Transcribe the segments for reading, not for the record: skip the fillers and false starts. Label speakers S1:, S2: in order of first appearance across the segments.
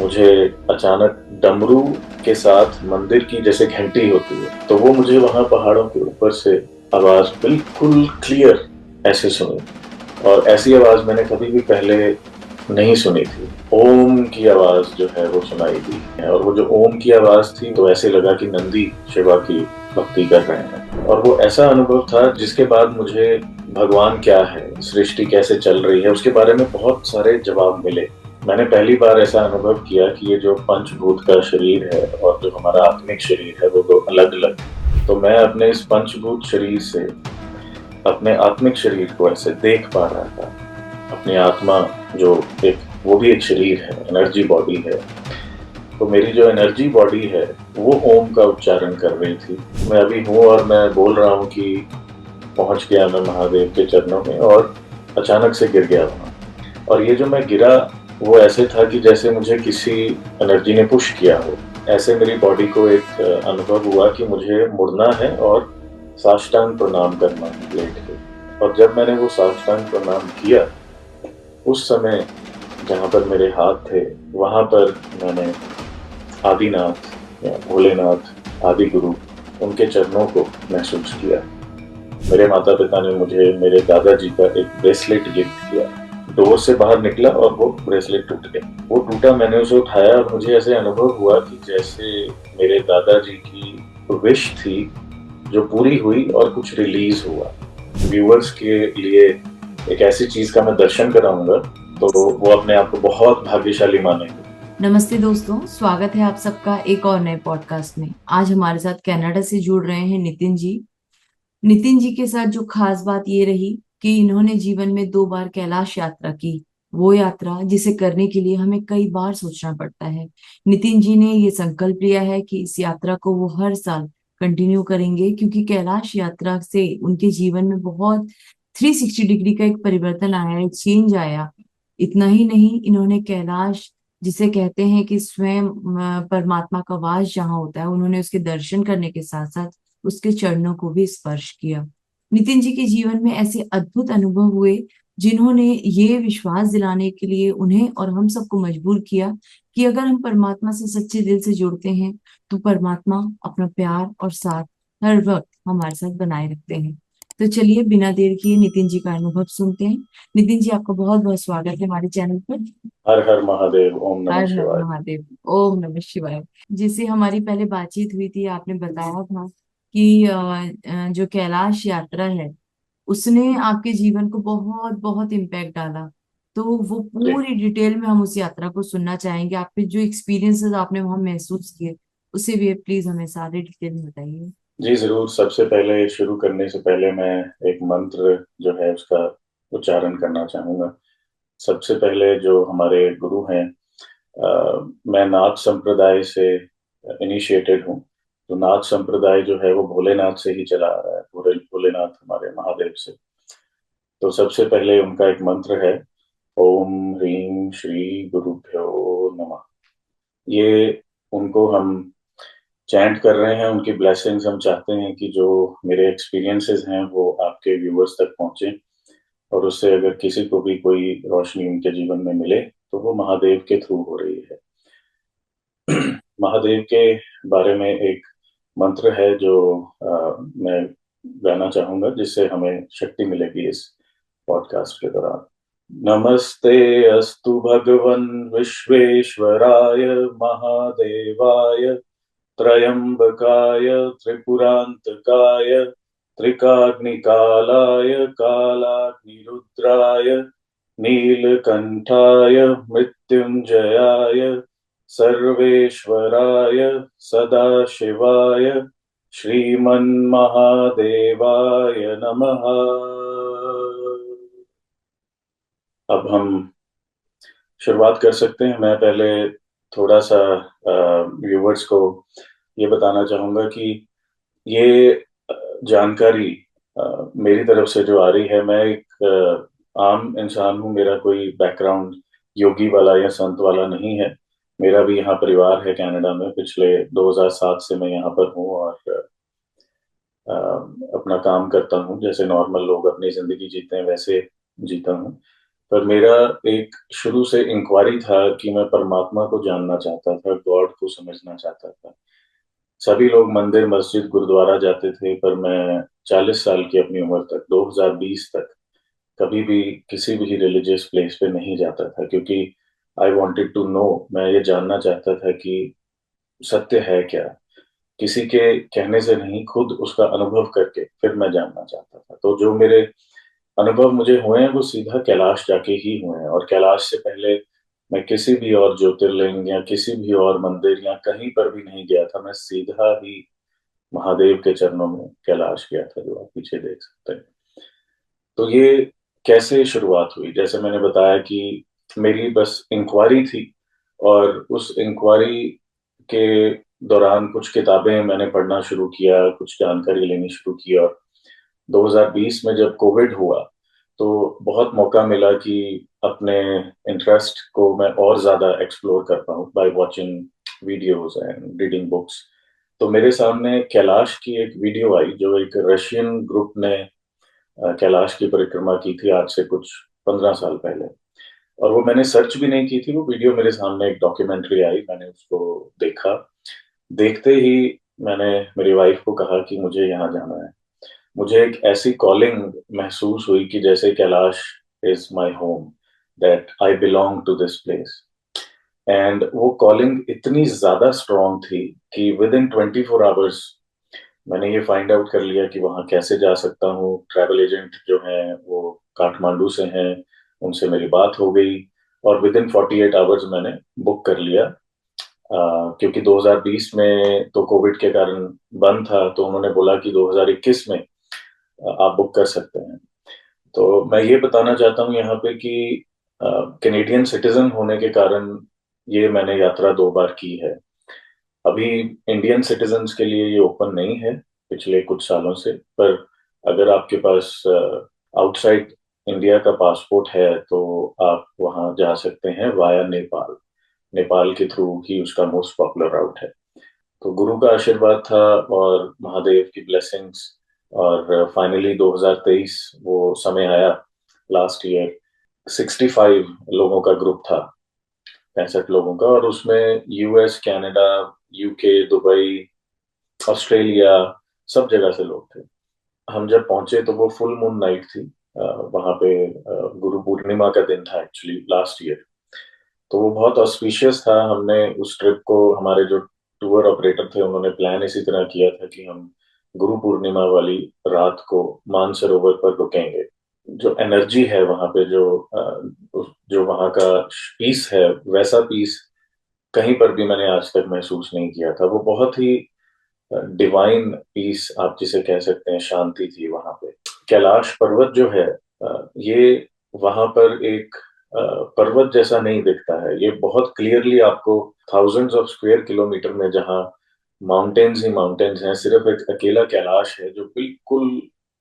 S1: मुझे अचानक डमरू के साथ मंदिर की जैसे घंटी होती है, तो वो मुझे वहाँ पहाड़ों के ऊपर से आवाज़ बिल्कुल क्लियर ऐसे सुनी। और ऐसी आवाज़ मैंने कभी भी पहले नहीं सुनी थी। ओम की आवाज़ जो है वो सुनाई दी है, और वो जो ओम की आवाज़ थी तो ऐसे लगा कि नंदी शिवा की भक्ति कर रहे हैं। और वो ऐसा अनुभव था जिसके बाद मुझे भगवान क्या है, सृष्टि कैसे चल रही है, उसके बारे में बहुत सारे जवाब मिले। मैंने पहली बार ऐसा अनुभव किया कि ये जो पंचभूत का शरीर है और जो हमारा आत्मिक शरीर है वो दो अलग अलग। तो मैं अपने इस पंचभूत शरीर से अपने आत्मिक शरीर को ऐसे देख पा रहा था। अपनी आत्मा जो एक वो भी एक शरीर है, एनर्जी बॉडी है। तो मेरी जो एनर्जी बॉडी है वो ओम का उच्चारण कर रही थी। मैं अभी हूँ और मैं बोल रहा हूँ कि पहुंच गया मैं महादेव के चरणों में, और अचानक से गिर गया वहां। और ये जो मैं गिरा वो ऐसे था कि जैसे मुझे किसी एनर्जी ने पुश किया हो। ऐसे मेरी बॉडी को एक अनुभव हुआ कि मुझे मुड़ना है और साष्टांग प्रणाम करना है लेट के। और जब मैंने वो साष्टांग प्रणाम किया, उस समय जहाँ पर मेरे हाथ थे वहां पर मैंने आदिनाथ या भोलेनाथ आदि गुरु उनके चरणों को महसूस किया। मेरे माता पिता ने मुझे मेरे दादाजी का एक ब्रेसलेट गिफ्ट किया। डोर से बाहर निकला और वो ब्रेसलेट टूट गया। वो टूटा, मैंने उसे उठाया और मुझे ऐसे अनुभव हुआ कि जैसे मेरे दादाजी की विश थी जो पूरी हुई और कुछ रिलीज हुआ। व्यूअर्स के लिए एक ऐसी चीज का मैं दर्शन कराऊंगा तो वो अपने आप को बहुत भाग्यशाली मानेंगे।
S2: नमस्ते दोस्तों, स्वागत है आप सबका एक और नए पॉडकास्ट में। आज हमारे साथ कनाडा से जुड़ रहे हैं नितिन जी। नितिन जी के साथ जो खास बात ये रही कि इन्होंने जीवन में 2 बार कैलाश यात्रा की। वो यात्रा जिसे करने के लिए हमें कई बार सोचना पड़ता है। नितिन जी ने ये संकल्प लिया है कि इस यात्रा को वो हर साल कंटिन्यू करेंगे, क्योंकि कैलाश यात्रा से उनके जीवन में बहुत 360 डिग्री का एक परिवर्तन आया, एक चेंज आया। इतना ही नहीं, इन्होंने कैलाश, जिसे कहते हैं कि स्वयं परमात्मा का वास जहाँ होता है, उन्होंने उसके दर्शन करने के साथ साथ उसके चरणों को भी स्पर्श किया। नितिन जी के जीवन में ऐसे अद्भुत अनुभव हुए जिन्होंने ये विश्वास दिलाने के लिए उन्हें और हम सबको मजबूर किया कि अगर हम परमात्मा से सच्चे दिल से जुड़ते हैं तो परमात्मा अपना प्यार और साथ हर वक्त हमारे साथ बनाए रखते हैं। तो चलिए बिना देर किए नितिन जी का अनुभव सुनते हैं। नितिन जी, आपका बहुत बहुत स्वागत है हमारे चैनल पर।
S1: हर हर महादेव, ओम नमः
S2: हर हर
S1: शिवाय।
S2: महादेव। ओम नमः शिवाय। जिससे हमारी पहले बातचीत हुई थी, आपने बताया था कि जो कैलाश यात्रा है उसने आपके जीवन को बहुत बहुत इम्पैक्ट डाला। तो वो
S1: जी
S2: पूरी डिटेल में हम उस यात्रा को सुनना चाहेंगे। आपके जो एक्सपीरियंसेस आपने वहां महसूस किए उसे भी प्लीज हमें सारे डिटेल में बताइए।
S1: जी जरूर। सबसे पहले शुरू करने से पहले मैं एक मंत्र जो है उसका उच्चारण करना चाहूंगा। सबसे पहले जो हमारे गुरु हैं, मैं नाथ संप्रदाय से इनिशिएटेड हूँ। तो नाथ संप्रदाय जो है वो भोलेनाथ से ही चला आ रहा है। भोलेनाथ हमारे महादेव से। तो सबसे पहले उनका एक मंत्र है, ओम ह्रीं श्री गुरुभ्यो नमः। ये उनको हम चैंट कर रहे हैं, उनकी ब्लेसिंग्स हम चाहते हैं कि जो मेरे एक्सपीरियंसेस हैं वो आपके व्यूअर्स तक पहुंचे, और उससे अगर किसी को भी कोई रोशनी उनके जीवन में मिले तो वो महादेव के थ्रू हो रही है। महादेव के बारे में एक मंत्र है जो मैं गाना चाहूंगा, जिससे हमें शक्ति मिलेगी इस पॉडकास्ट के दौरान। नमस्ते अस्तु भगवन् विश्वेश्वराय महादेवाय त्रयंबकाय त्रिपुरांतकाय त्रिकाग्निकालाय कालाग्निरुद्राय नीलकंठाय मृत्युंजयाय सर्वेश्वराय सदाशिवाय श्रीमन्महादेवाय नमः। अब हम शुरुआत कर सकते हैं। मैं पहले थोड़ा सा व्यूवर्स को ये बताना चाहूंगा कि ये जानकारी मेरी तरफ से जो आ रही है, मैं एक आम इंसान हूँ। मेरा कोई बैकग्राउंड योगी वाला या संत वाला नहीं है। मेरा भी यहाँ परिवार है कनाडा में। पिछले 2007 से मैं यहाँ पर हूँ और अपना काम करता हूँ। जैसे नॉर्मल लोग अपनी जिंदगी जीते हैं वैसे जीता हूँ। पर मेरा एक शुरू से इंक्वायरी था कि मैं परमात्मा को जानना चाहता था, गॉड को समझना चाहता था। सभी लोग मंदिर मस्जिद गुरुद्वारा जाते थे, पर मैं 40 साल की अपनी उम्र तक, 2020 तक, कभी भी किसी भी रिलीजियस प्लेस पे नहीं जाता था, क्योंकि आई वॉन्टेड टू नो, मैं ये जानना चाहता था कि सत्य है क्या। किसी के कहने से नहीं, खुद उसका अनुभव करके फिर मैं जानना चाहता था। तो जो मेरे अनुभव मुझे हुए हैं वो सीधा कैलाश जाके ही हुए हैं, और कैलाश से पहले मैं किसी भी और ज्योतिर्लिंग या किसी भी और मंदिर या कहीं पर भी नहीं गया था। मैं सीधा ही महादेव के चरणों में कैलाश गया था, जो आप पीछे देख सकते हैं। तो ये कैसे शुरुआत हुई, जैसे मैंने बताया कि मेरी बस इंक्वायरी थी, और उस इंक्वायरी के दौरान कुछ किताबें मैंने पढ़ना शुरू किया, कुछ जानकारी लेनी शुरू की, और 2020 में जब कोविड हुआ तो बहुत मौका मिला कि अपने इंटरेस्ट को मैं और ज्यादा एक्सप्लोर कर पाऊँ by watching videos and reading books. तो मेरे सामने कैलाश की एक वीडियो आई, जो एक रशियन ग्रुप ने कैलाश की परिक्रमा की थी आज से कुछ 15 साल पहले। और वो मैंने सर्च भी नहीं की थी, वो वीडियो मेरे सामने एक डॉक्यूमेंट्री आई, मैंने उसको देखा। देखते ही मैंने मेरी वाइफ को कहा कि मुझे यहाँ जाना है। मुझे एक ऐसी कॉलिंग महसूस हुई कि जैसे Kailash is my home, that I belong to this place. And वो कॉलिंग इतनी ज्यादा स्ट्रांग थी कि विद इन 24 आवर्स मैंने ये फाइंड आउट कर लिया कि वहाँ कैसे जा सकता हूँ। ट्रैवल एजेंट जो हैं वो काठमांडू से हैं, उनसे मेरी बात हो गई, और विद इन 48 आवर्स मैंने बुक कर लिया। क्योंकि 2020 में तो कोविड के कारण बंद था, तो उन्होंने बोला कि 2021 में आप बुक कर सकते हैं। तो मैं ये बताना चाहता हूँ यहाँ पे कि कैनेडियन सिटीजन होने के कारण ये मैंने यात्रा 2 बार की है। अभी इंडियन सिटीजन्स के लिए ये ओपन नहीं है पिछले कुछ सालों से, पर अगर आपके पास आउटसाइड इंडिया का पासपोर्ट है तो आप वहाँ जा सकते हैं वाया नेपाल। नेपाल के थ्रू ही उसका मोस्ट पॉपुलर राउट है। तो गुरु का आशीर्वाद था और महादेव की ब्लेसिंग्स, और फाइनली 2023 वो समय आया, लास्ट ईयर। 65 लोगों का ग्रुप था, 65 लोगों का, और उसमें US, Canada, UK, Dubai, Australia, सब जगह से लोग थे। हम जब पहुंचे तो वो फुल मून नाइट थी। वहां पे गुरु पूर्णिमा का दिन था एक्चुअली, लास्ट ईयर। तो वो बहुत ऑस्पिशियस था। हमने उस ट्रिप को, हमारे जो टूर ऑपरेटर थे उन्होंने प्लान इसी तरह किया था कि हम गुरु पूर्णिमा वाली रात को मानसरोवर पर रुकेंगे। जो एनर्जी है वहां पे, जो वहां का पीस है, वैसा पीस कहीं पर भी मैंने आज तक महसूस नहीं किया था। वो बहुत ही डिवाइन पीस आप जिसे कह सकते हैं, शांति थी वहां पे। कैलाश पर्वत जो है, ये वहां पर एक पर्वत जैसा नहीं दिखता है। ये बहुत क्लियरली आपको थाउजेंड्स ऑफ स्क्वायर किलोमीटर में, जहाँ माउंटेन्स ही माउंटेन्स हैं, सिर्फ एक अकेला कैलाश है जो बिल्कुल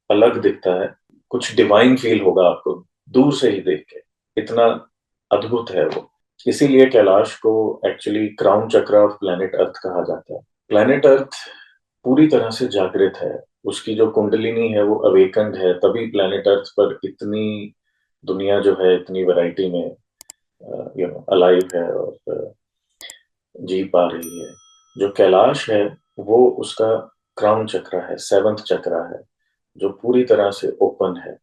S1: अलग दिखता है। कुछ डिवाइन फील होगा आपको दूर से ही देख के, इतना अद्भुत है वो। इसीलिए कैलाश को एक्चुअली क्राउन चक्र ऑफ प्लेनेट अर्थ कहा जाता है। प्लेनेट अर्थ पूरी तरह से जागृत है, उसकी जो कुंडलिनी है वो अवेकंड है, तभी प्लेनेट अर्थ पर इतनी दुनिया जो है, इतनी वैरायटी में अलाइव है और जी पा रही है। जो कैलाश है वो उसका क्राउन चक्र है, सेवंथ चक्र है, जो पूरी तरह से ओपन है।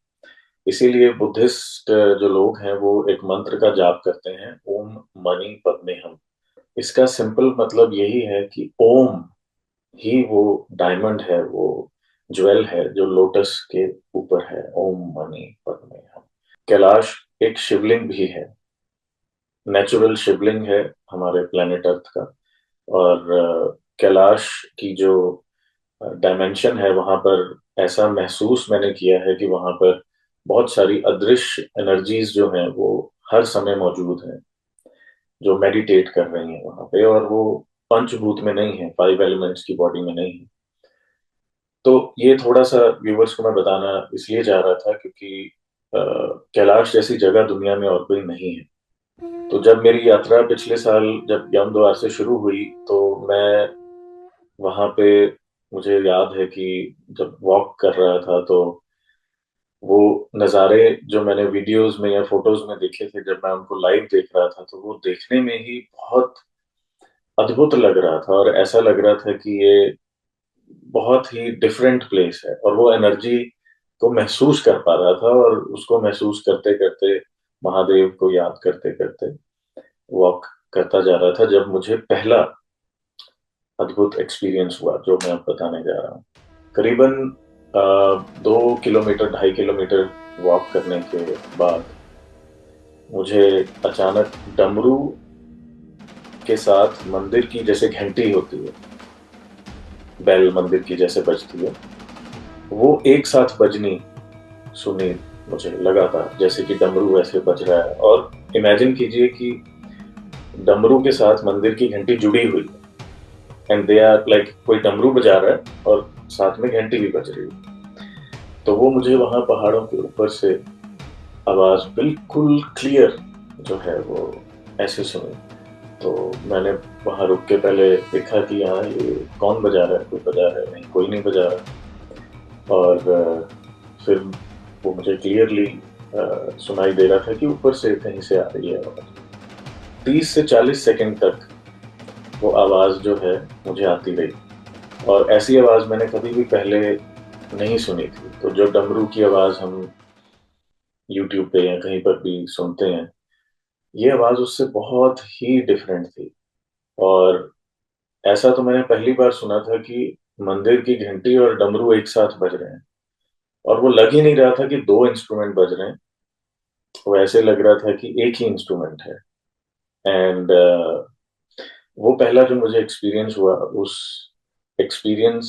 S1: इसीलिए बुद्धिस्ट जो लोग हैं वो एक मंत्र का जाप करते हैं, ओम मणि पद्मे हम। इसका सिंपल मतलब यही है कि ओम ही वो डायमंड है, वो ज्वेल है जो लोटस के ऊपर है, ओम मणि पद्मे हम। कैलाश एक शिवलिंग भी है, नेचुरल शिवलिंग है हमारे प्लेनेट अर्थ का। और कैलाश की जो डायमेंशन है वहां पर, ऐसा महसूस मैंने किया है कि वहां पर बहुत सारी अदृश्य एनर्जीज जो हैं वो हर समय मौजूद हैं, जो मेडिटेट कर रही हैं वहां पे, और वो पंचभूत में नहीं है, 5 एलिमेंट्स की बॉडी में नहीं है। तो ये थोड़ा सा व्यूवर्स को मैं बताना इसलिए जा रहा था क्योंकि अ, कैलाश जैसी जगह दुनिया में और कोई नहीं है। तो जब मेरी यात्रा पिछले साल जब यमद्वार से शुरू हुई, तो मैं वहां पे, मुझे याद है कि जब वॉक कर रहा था तो वो नज़ारे जो मैंने वीडियोस में या फोटोज में देखे थे, जब मैं उनको लाइव देख रहा था तो वो देखने में ही बहुत अद्भुत लग रहा था, और ऐसा लग रहा था कि ये बहुत ही डिफरेंट प्लेस है। और वो एनर्जी को महसूस कर पा रहा था, और उसको महसूस करते करते, महादेव को याद करते करते वॉक करता जा रहा था, जब मुझे पहला अद्भुत एक्सपीरियंस हुआ जो मैं अब बताने जा रहा हूँ। करीबन 2 किलोमीटर 2.5 किलोमीटर वॉक करने के बाद मुझे अचानक डमरू के साथ मंदिर की जैसे घंटी होती है, बेल मंदिर की जैसे बजती है, वो एक साथ बजनी सुनी। मुझे लगा था जैसे कि डमरू ऐसे बज रहा है, और इमेजिन कीजिए कि डमरू के साथ मंदिर की घंटी जुड़ी हुई है, एंड दे आर लाइक, कोई डमरू बजा रहा है और साथ में घंटी भी बज रही है। तो वो मुझे वहां पहाड़ों के ऊपर से आवाज बिल्कुल क्लियर जो है वो ऐसे सुनी। तो मैंने वहां रुक के पहले देखा कि हाँ, ये कौन बजा रहा है, कोई बजा रहा है, नहीं कोई नहीं बजा रहा। और फिर वो मुझे क्लियरली सुनाई दे रहा था कि ऊपर से कहीं से आ रही है, और 30 से 40 सेकंड तक वो आवाज जो है मुझे आती रही। और ऐसी आवाज मैंने कभी भी पहले नहीं सुनी थी। तो जो डमरू की आवाज हम यूट्यूब पे या कहीं पर भी सुनते हैं, ये आवाज उससे बहुत ही डिफरेंट थी। और ऐसा तो मैंने पहली बार सुना था कि मंदिर की घंटी और डमरू एक साथ बज रहे हैं, और वो लग ही नहीं रहा था कि दो इंस्ट्रूमेंट बज रहे हैं। वो ऐसे लग रहा था कि एक ही इंस्ट्रूमेंट है। एंड वो पहला जो मुझे एक्सपीरियंस हुआ, उस एक्सपीरियंस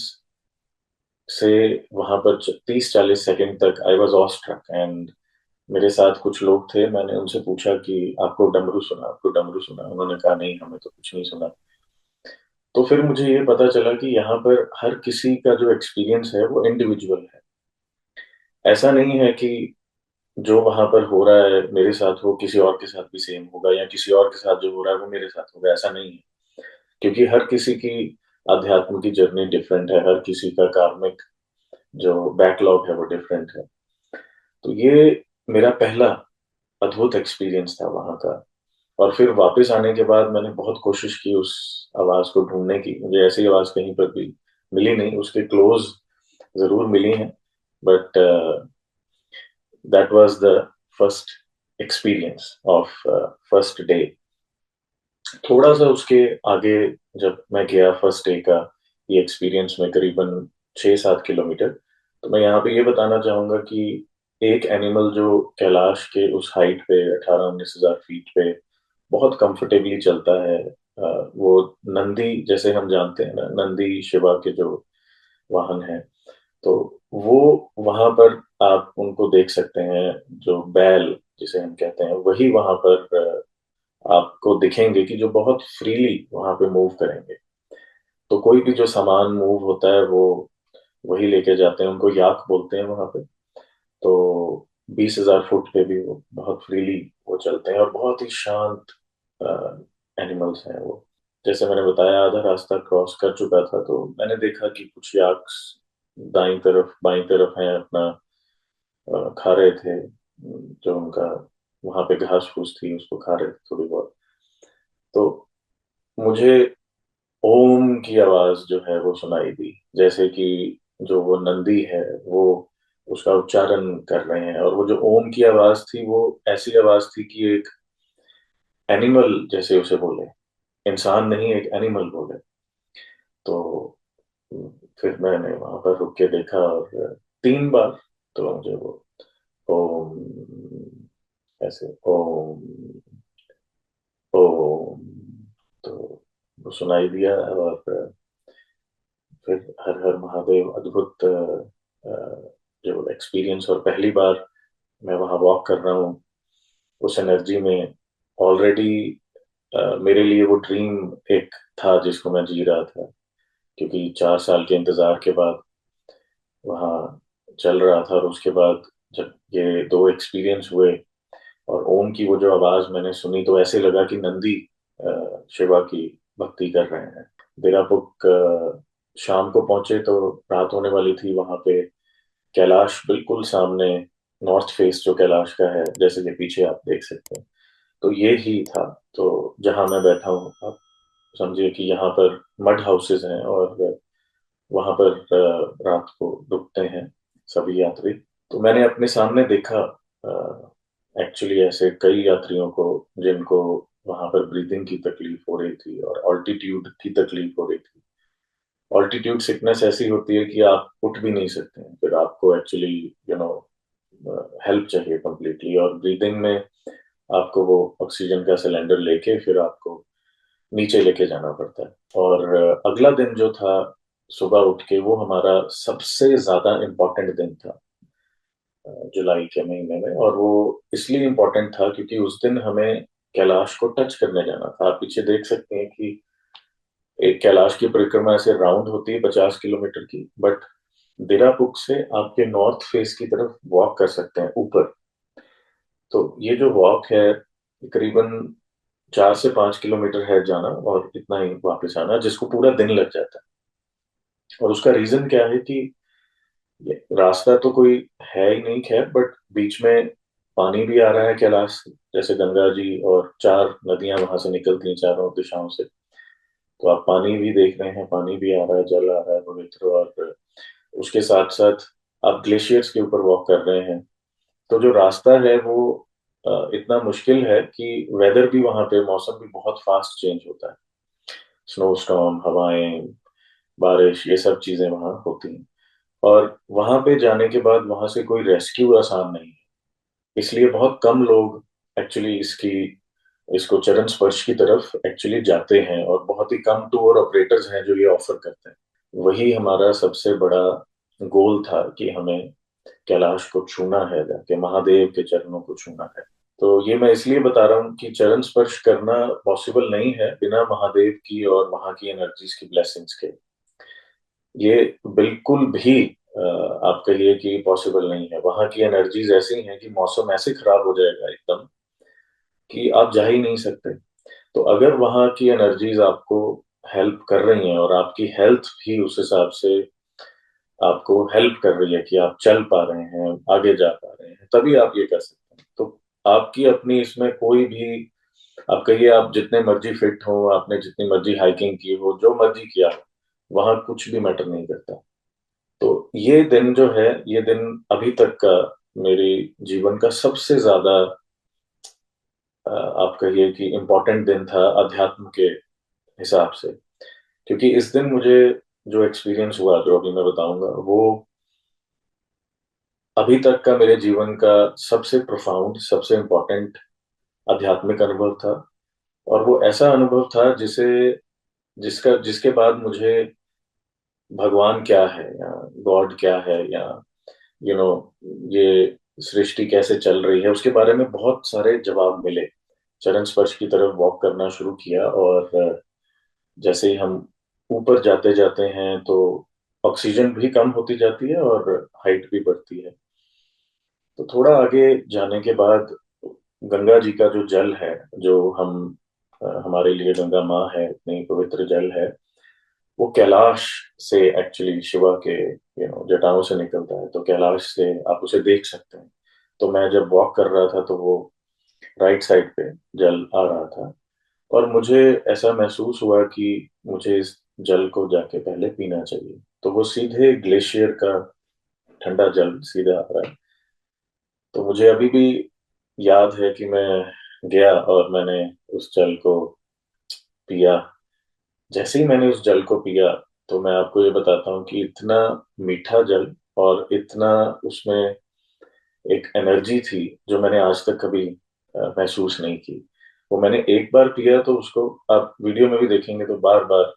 S1: से वहां पर 30-40 सेकंड तक I was awestruck. And मेरे साथ कुछ लोग थे, मैंने उनसे पूछा कि आपको डमरू सुना, आपको डमरू सुना? उन्होंने कहा नहीं, हमें तो कुछ नहीं सुना। तो फिर मुझे ये पता चला कि यहाँ पर हर किसी का जो एक्सपीरियंस है वो इंडिविजुअल है। ऐसा नहीं है कि जो वहां पर हो रहा है मेरे साथ वो किसी और के साथ भी सेम होगा, या किसी और के साथ जो हो रहा है वो मेरे साथ होगा। ऐसा नहीं है, क्योंकि हर किसी की अध्यात्म की जर्नी डिफरेंट है, हर किसी का कार्मिक जो बैकलॉग है वो डिफरेंट है। तो ये मेरा पहला अद्भुत एक्सपीरियंस था वहां का। और फिर वापस आने के बाद मैंने बहुत कोशिश की उस आवाज को ढूंढने की। मुझे ऐसी आवाज कहीं पर भी मिली नहीं। उसके क्लोज जरूर मिली हैं, but that was the first experience of first day. थोड़ा सा उसके आगे जब मैं गया फर्स्ट डे का ये एक्सपीरियंस में करीबन 6-7 किलोमीटर, तो मैं यहाँ पे ये बताना चाहूंगा कि एक एनिमल जो कैलाश के उस हाइट पे 18-19 हजार फीट पे बहुत कंफर्टेबली चलता है, वो नंदी, जैसे हम जानते हैं ना, नंदी शिवा के जो वाहन है, तो वो वहां पर आप उनको देख सकते हैं। जो बैल जिसे हम कहते हैं, वही वहां पर आपको दिखेंगे कि जो बहुत फ्रीली वहां पे मूव करेंगे। तो कोई भी जो सामान मूव होता है वो वही लेके जाते हैं, उनको याक बोलते हैं वहां पे। तो 20 हजार फुट पे भी वो बहुत फ्रीली वो चलते हैं, और बहुत ही शांत एनिमल्स हैं वो। जैसे मैंने बताया, आधा रास्ता क्रॉस कर चुका था तो मैंने देखा कि कुछ याक्स दाई तरफ बाई तरफ हैं, अपना खा रहे थे। जो उनका वहां पे घास फूस थी उसको खा रहे थे थोड़ी बहुत। तो मुझे ओम की आवाज जो है वो सुनाई दी, जैसे कि जो वो नंदी है वो उसका उच्चारण कर रहे हैं। और वो जो ओम की आवाज थी वो ऐसी आवाज थी कि एक एनिमल जैसे उसे बोले, इंसान नहीं, एक एनिमल बोले। तो फिर मैंने वहां पर रुक के देखा, और 3 बार तो मुझे वो ओम, ऐसे ओम, ओम, तो वो सुनाई दिया। और फिर हर हर महादेव अद्भुत जो एक्सपीरियंस। और पहली बार मैं वहां वॉक कर रहा हूँ उस एनर्जी में। ऑलरेडी मेरे लिए वो ड्रीम एक था जिसको मैं जी रहा था, क्योंकि 4 साल के इंतजार के बाद वहाँ चल रहा था। और उसके बाद जब ये दो एक्सपीरियंस हुए और ओम की वो जो आवाज मैंने सुनी, तो ऐसे लगा कि नंदी शिवा की भक्ति कर रहे हैं। बेरापुक शाम को पहुंचे तो रात होने वाली थी वहां पे। कैलाश बिल्कुल सामने, नॉर्थ फेस जो कैलाश का है, जैसे कि पीछे आप देख सकते हैं, तो ये ही था। तो जहाँ मैं बैठा हूँ, आप समझिए कि यहाँ पर मड हाउसेज हैं और वहां पर रात को रुकते हैं सभी यात्री। तो मैंने अपने सामने देखा एक्चुअली ऐसे कई यात्रियों को जिनको वहां पर ब्रीदिंग की तकलीफ हो रही थी और ऑल्टीट्यूड की तकलीफ हो रही थी। ऑल्टीट्यूड सिकनेस ऐसी होती है कि आप उठ भी नहीं सकते हैं, फिर आपको एक्चुअली यू नो हेल्प चाहिए कंप्लीटली, और ब्रीदिंग में आपको वो ऑक्सीजन का सिलेंडर लेके फिर आपको नीचे लेके जाना पड़ता है। और अगला दिन जो था, सुबह उठ के, वो हमारा सबसे ज्यादा इम्पोर्टेंट दिन था जुलाई के महीने में। और वो इसलिए इम्पोर्टेंट था क्योंकि उस दिन हमें कैलाश को टच करने जाना था। आप पीछे देख सकते हैं कि एक कैलाश की परिक्रमा ऐसे राउंड होती है 50 किलोमीटर की, बट दिरापुक से आपके नॉर्थ फेस की तरफ वॉक कर सकते हैं ऊपर। तो ये जो वॉक है करीबन 4 से 5 किलोमीटर है जाना, और इतना ही वापस आना, जिसको पूरा दिन लग जाता है। और उसका रीजन क्या है कि ये रास्ता तो कोई है ही नहीं, खैर, बट बीच में पानी भी आ रहा है कैलाश से, जैसे गंगा जी और 4 नदियां वहां से निकलती हैं चारों दिशाओं से। तो आप पानी भी देख रहे हैं, पानी भी आ रहा है, जल आ रहा है पवित्र, और उसके साथ साथ आप ग्लेशियर्स के ऊपर वॉक कर रहे हैं। तो जो रास्ता है वो इतना मुश्किल है कि वेदर भी वहां पे, मौसम भी बहुत फास्ट चेंज होता है। स्नो स्टॉर्म, हवाएं, बारिश, ये सब चीजें वहां होती हैं। और वहां पे जाने के बाद वहां से कोई रेस्क्यू आसान नहीं है, इसलिए बहुत कम लोग एक्चुअली इसको चरण स्पर्श की तरफ एक्चुअली जाते हैं, और बहुत ही कम टूर ऑपरेटर्स हैं जो ये ऑफर करते हैं। वही हमारा सबसे बड़ा गोल था कि हमें कैलाश को छूना है, जाके महादेव के चरणों को छूना है। तो ये मैं इसलिए बता रहा हूँ कि चरण स्पर्श करना पॉसिबल नहीं है बिना महादेव की और वहां की एनर्जीज की ब्लेसिंग्स के। ये बिल्कुल भी आप कहिए कि पॉसिबल नहीं है। वहां की एनर्जीज ऐसी हैं कि मौसम ऐसे खराब हो जाएगा एकदम कि आप जा ही नहीं सकते। तो अगर वहां की एनर्जीज आपको हेल्प कर रही हैं और आपकी हेल्थ भी उस हिसाब से आपको हेल्प कर रही है कि आप चल पा रहे हैं, आगे जा पा रहे हैं, तभी आप ये कर सकते हैं। तो आपकी अपनी इसमें कोई भी, आप कहिए आप जितने मर्जी फिट हो, आपने जितनी मर्जी हाइकिंग की हो, जो मर्जी किया हो, वहां कुछ भी मैटर नहीं करता। तो ये दिन जो है, ये दिन अभी तक का मेरे जीवन का सबसे ज्यादा आप कहिए कि इम्पोर्टेंट दिन था अध्यात्म के हिसाब से। क्योंकि इस दिन मुझे जो एक्सपीरियंस हुआ, जो अभी मैं बताऊंगा, वो अभी तक का मेरे जीवन का सबसे प्रोफाउंड, सबसे इम्पोर्टेंट आध्यात्मिक अनुभव था। और वो ऐसा अनुभव था जिसका जिसके बाद मुझे भगवान क्या है, या गॉड क्या है, या यू नो ये सृष्टि कैसे चल रही है, उसके बारे में बहुत सारे जवाब मिले। चरण स्पर्श की तरफ वॉक करना शुरू किया, और जैसे ही हम ऊपर जाते जाते हैं तो ऑक्सीजन भी कम होती जाती है और हाइट भी बढ़ती है। तो थोड़ा आगे जाने के बाद गंगा जी का जो जल है, जो हमारे लिए गंगा माँ है, इतनी पवित्र जल है, वो कैलाश से एक्चुअली शिवा के जटाओं से निकलता है। तो कैलाश से आप उसे देख सकते हैं। तो मैं जब वॉक कर रहा था तो वो राइट साइड पे जल आ रहा था, और मुझे ऐसा महसूस हुआ कि मुझे इस जल को जाके पहले पीना चाहिए। तो वो सीधे ग्लेशियर का ठंडा जल सीधा आ रहा है। तो मुझे अभी भी याद है कि मैं गया और मैंने उस जल को पिया। जैसे ही मैंने उस जल को पिया, तो मैं आपको ये बताता हूँ कि इतना मीठा जल, और इतना उसमें एक एनर्जी थी जो मैंने आज तक कभी महसूस नहीं की। वो मैंने एक बार पिया तो उसको आप वीडियो में भी देखेंगे तो बार बार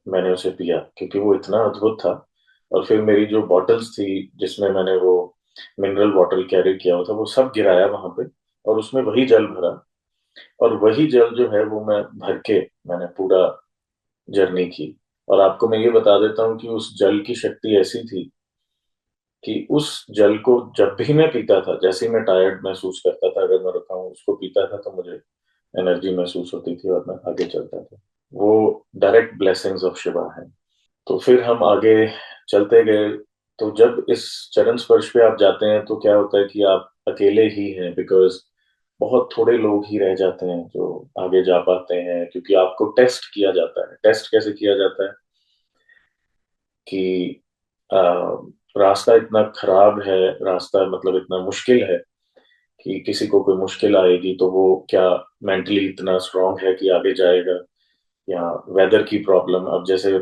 S1: मैंने उसे पिया, क्योंकि वो इतना अद्भुत था। और फिर मेरी जो बॉटल्स थी जिसमें मैंने वो मिनरल वाटर कैरी किया हुआ था, वो सब गिराया वहां पे, और उसमें वही जल भरा। और वही जल जो है वो मैं भर के मैंने पूरा जर्नी की। और आपको मैं ये बता देता हूँ कि उस जल की शक्ति ऐसी थी कि उस जल को जब भी मैं पीता था, जैसे ही मैं टायर्ड महसूस करता था, अगर मैं रुका हूँ उसको पीता था, तो मुझे एनर्जी महसूस होती थी और मैं आगे चलता था। वो डायरेक्ट ब्लेसिंग्स ऑफ शिवा है। तो फिर हम आगे चलते गए। तो जब इस चरण स्पर्श पे आप जाते हैं तो क्या होता है कि आप अकेले ही हैं, बिकॉज बहुत थोड़े लोग ही रह जाते हैं जो आगे जा पाते हैं, क्योंकि आपको टेस्ट किया जाता है। टेस्ट कैसे किया जाता है कि आ, रास्ता इतना खराब है, रास्ता मतलब इतना मुश्किल है कि किसी को कोई मुश्किल आएगी तो वो क्या मेंटली इतना स्ट्रांग है कि आगे जाएगा, या वेदर की प्रॉब्लम। अब जैसे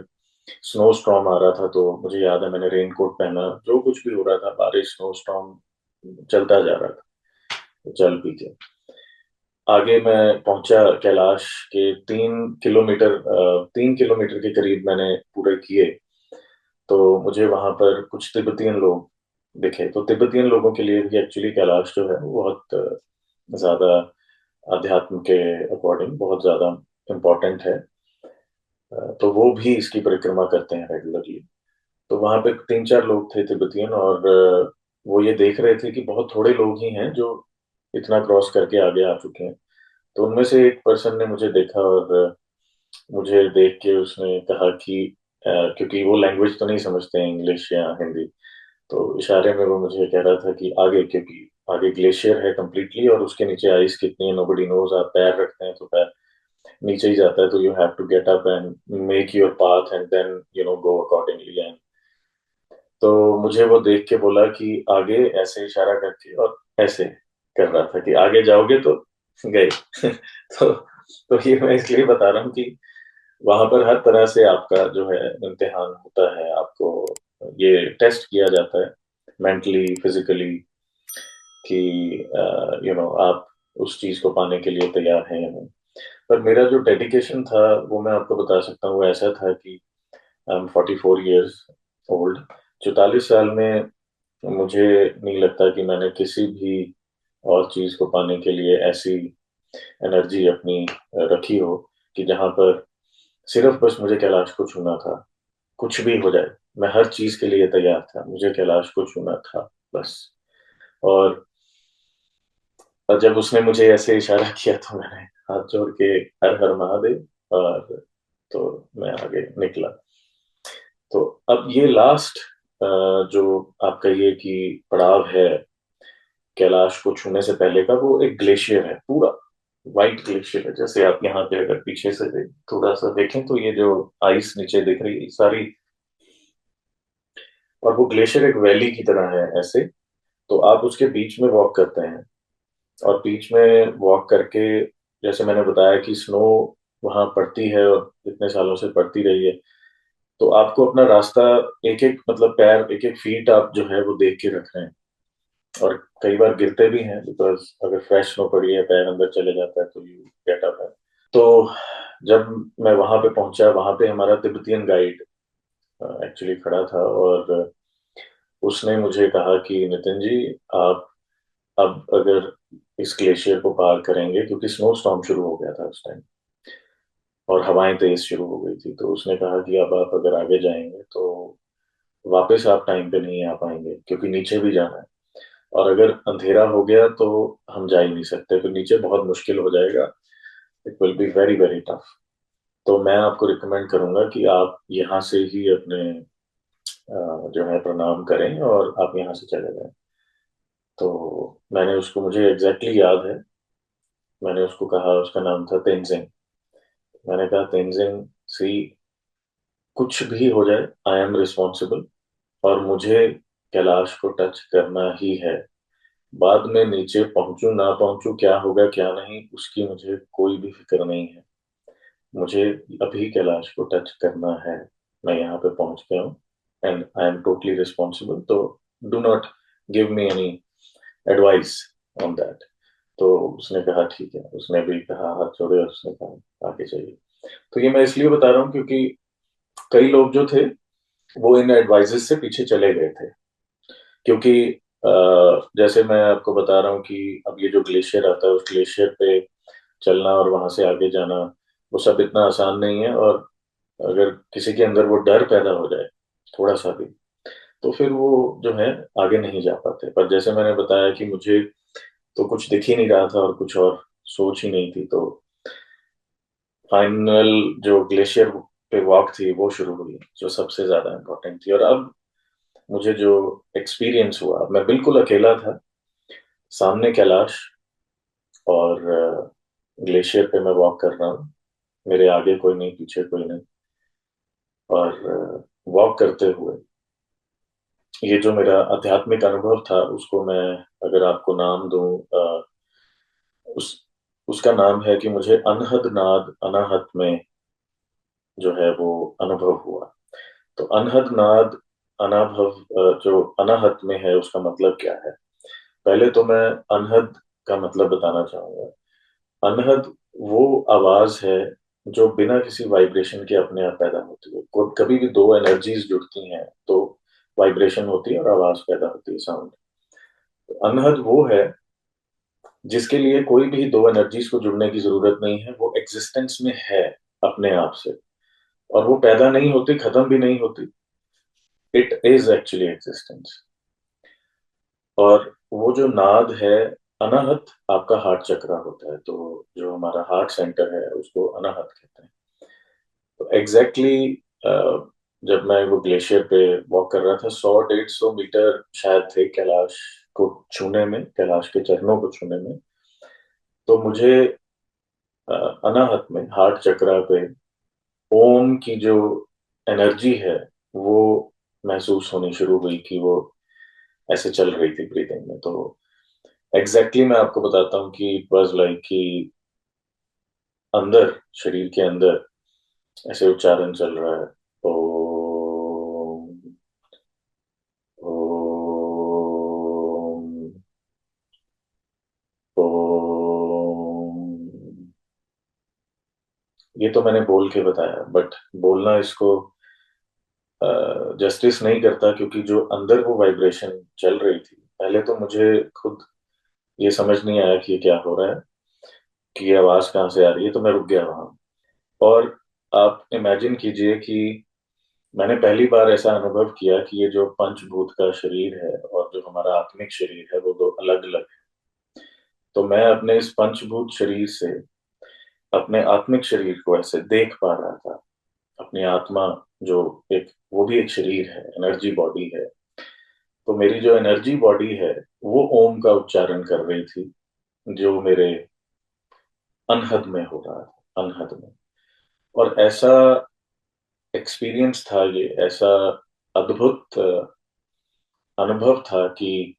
S1: स्नो स्टॉर्म आ रहा था तो मुझे याद है मैंने रेन कोट पहना, जो कुछ भी हो रहा था, बारिश स्नो स्टॉर्म चलता जा रहा था, तो चल पी के आगे मैं पहुंचा। कैलाश के 3 किलोमीटर 3 किलोमीटर के करीब मैंने पूरे किए, तो मुझे वहां पर कुछ तिब्बतियन लोग दिखे। तो तिब्बतियन लोगों के लिए भी एक्चुअली कैलाश जो है वो बहुत ज्यादा अध्यात्म के अकॉर्डिंग बहुत ज्यादा इम्पोर्टेंट है। तो वो भी इसकी परिक्रमा करते हैं रेगुलरली। तो वहां पे 3 4 लोग थे तिब्बतियन, और वो ये देख रहे थे कि बहुत थोड़े लोग ही हैं जो इतना क्रॉस करके आगे आ चुके हैं। तो उनमें से एक पर्सन ने मुझे देखा, और मुझे देख के उसने कहा कि क्योंकि वो लैंग्वेज तो नहीं समझते हैं, इंग्लिश या हिंदी, तो इशारे में वो मुझे कह रहा था कि आगे, क्योंकि आगे ग्लेशियर है कम्प्लीटली और उसके नीचे आइस कितनी है नोबडी नोज। आप पैर रखते हैं तो पैर नीचे ही जाता है, तो you have to get up and make your path and then go accordingly. And तो मुझे वो देख के बोला कि आगे, ऐसे इशारा करके, और ऐसे कर रहा था कि आगे जाओगे तो गए। तो ये मैं इसलिए बता रहा हूँ कि वहां पर हर तरह से आपका जो है इम्तिहान होता है, आपको ये टेस्ट किया जाता है मेंटली फिजिकली कि आप उस चीज को पाने के लिए तैयार हैं या नहीं। पर मेरा जो डेडिकेशन था वो मैं आपको बता सकता हूँ, वो ऐसा था कि आई एम 44 ईयर्स ओल्ड। 44 साल में मुझे नहीं लगता कि मैंने किसी भी और चीज को पाने के लिए ऐसी एनर्जी अपनी रखी हो कि जहां पर सिर्फ बस मुझे कैलाश को छूना था। कुछ भी हो जाए, मैं हर चीज के लिए तैयार था, मुझे कैलाश को छूना था बस। और जब उसने मुझे ऐसे इशारा किया तो मैंने हाथ जोड़ के हर हर महादेव, और तो मैं आगे निकला। तो अब ये लास्ट जो आप कहिए कि पड़ाव है कैलाश को छूने से पहले का, वो एक ग्लेशियर है, पूरा वाइट ग्लेशियर है। जैसे आप यहाँ पे अगर पीछे से थोड़ा सा देखें तो ये जो आइस नीचे दिख रही है सारी, और वो ग्लेशियर एक वैली की तरह है ऐसे। तो आप उसके बीच में वॉक करते हैं, और बीच में वॉक करके, जैसे मैंने बताया कि स्नो वहां पड़ती है और इतने सालों से पड़ती रही है, तो आपको अपना रास्ता एक एक मतलब पैर एक एक फीट आप जो है वो देख के रख रहे हैं। और कई बार गिरते भी हैं, बिकॉज अगर फ्रेश स्नो पड़ी है पैर अंदर चले जाता है तो यू गेट अप है। तो जब मैं वहां पे पहुंचा, वहां पे हमारा तिब्बतियन गाइड एक्चुअली खड़ा था, और उसने मुझे कहा कि नितिन जी, आप अब अगर इस ग्लेशियर को पार करेंगे, क्योंकि स्नो स्टॉर्म शुरू हो गया था उस टाइम और हवाएं तेज शुरू हो गई थी, तो उसने कहा कि अब आप अगर आगे जाएंगे तो वापस आप टाइम पे नहीं आ पाएंगे, क्योंकि नीचे भी जाना है। और अगर अंधेरा हो गया तो हम जा ही नहीं सकते, तो नीचे बहुत मुश्किल हो जाएगा। It will be very very tough. तो मैं आपको रिकमेंड करूंगा कि आप यहाँ से ही अपने जो है प्रणाम करें और आप यहाँ से चले जाएं। तो मैंने उसको, मुझे एग्जैक्टली याद है, मैंने उसको कहा, उसका नाम था तेंजिंग। मैंने कहा तेंजिंग सी, कुछ भी हो जाए आई एम रिस्पॉन्सिबल, और मुझे कैलाश को टच करना ही है। बाद में नीचे पहुंचू ना पहुंचू, क्या होगा क्या नहीं, उसकी मुझे कोई भी फिक्र नहीं है। मुझे अभी कैलाश को टच करना है। मैं यहाँ पे पहुंच गया हूँ and I am totally responsible, तो do not give me any advice on that. तो उसने कहा ठीक है, उसने भी कहा हाथ जोड़े और उसने कहा आगे चाहिए। तो ये मैं इसलिए बता रहा हूँ क्योंकि कई लोग जो थे वो इन एडवाइजेस से पीछे चले गए थे, क्योंकि जैसे मैं आपको बता रहा हूँ कि अब ये जो ग्लेशियर आता है, उस ग्लेशियर पे चलना और वहां से आगे जाना, वो सब इतना आसान नहीं है। और अगर किसी के अंदर वो डर पैदा हो जाए थोड़ा सा भी, तो फिर वो जो है आगे नहीं जा पाते। पर जैसे मैंने बताया कि मुझे तो कुछ दिख ही नहीं रहा था और कुछ और सोच ही नहीं थी, तो फाइनल जो ग्लेशियर पे वॉक थी वो शुरू हुई, जो सबसे ज्यादा इम्पोर्टेंट थी। और अब मुझे जो एक्सपीरियंस हुआ, मैं बिल्कुल अकेला था, सामने कैलाश और ग्लेशियर पे मैं वॉक कर रहा हूँ। मेरे आगे कोई नहीं, पीछे कोई नहीं। और वॉक करते हुए ये जो मेरा आध्यात्मिक अनुभव था, उसको मैं अगर आपको नाम दूं, उस उसका नाम है कि मुझे अनहद नाद अनाहत में जो है वो अनुभव हुआ। तो अनहद नाद अनाभव, जो अनाहत में है उसका मतलब क्या है? पहले तो मैं अनहद का मतलब बताना चाहूंगा। अनहद वो आवाज है जो बिना किसी वाइब्रेशन के अपने आप पैदा होती है। कभी भी दो एनर्जीज जुड़ती हैं तो वाइब्रेशन होती है और आवाज पैदा होती है, साउंड। तो अनहद वो है जिसके लिए कोई भी दो एनर्जीज को जुड़ने की जरूरत नहीं है, वो एग्जिस्टेंस में है अपने आप से। और वो पैदा नहीं होती, खत्म भी नहीं होती, इट इज एक्चुअली एग्जिस्टेंस। और वो जो नाद है, अनाहत आपका हार्ट चक्रा होता है, तो जो हमारा हार्ट सेंटर है उसको अनाहत कहते हैं। तो एग्जैक्टली जब मैं वो ग्लेशियर पे वॉक कर रहा था, 100-150 मीटर शायद थे कैलाश को छूने में, कैलाश के चरणों को छूने में। तो मुझे अनाहत में हार्ट चक्रा पे ओम की जो एनर्जी है वो महसूस होनी शुरू हुई, कि वो ऐसे चल रही थी ब्रीदिंग में। तो मैं आपको बताता हूँ कि इट वाज लाइक कि अंदर, शरीर के अंदर ऐसे उच्चारण चल रहा है, ओम, ओम, ओम। ये तो मैंने बोल के बताया, बट बोलना इसको जस्टिस नहीं करता, क्योंकि जो अंदर वो वाइब्रेशन चल रही थी, पहले तो मुझे खुद ये समझ नहीं आया कि ये क्या हो रहा है, कि ये आवाज कहाँ से आ रही है। तो मैं रुक गया वहां। और आप इमेजिन कीजिए कि मैंने पहली बार ऐसा अनुभव किया कि ये जो पंचभूत का शरीर है और जो हमारा आत्मिक शरीर है, वो दो अलग अलग है। तो मैं अपने इस पंचभूत शरीर से अपने आत्मिक शरीर को ऐसे देख पा रहा था। अपनी आत्मा जो एक, वो भी एक शरीर है, एनर्जी बॉडी है। तो मेरी जो एनर्जी बॉडी है वो ओम का उच्चारण कर रही थी, जो मेरे अनहद में हो रहा था, अनहद में। और ऐसा एक्सपीरियंस था, ये ऐसा अद्भुत अनुभव था कि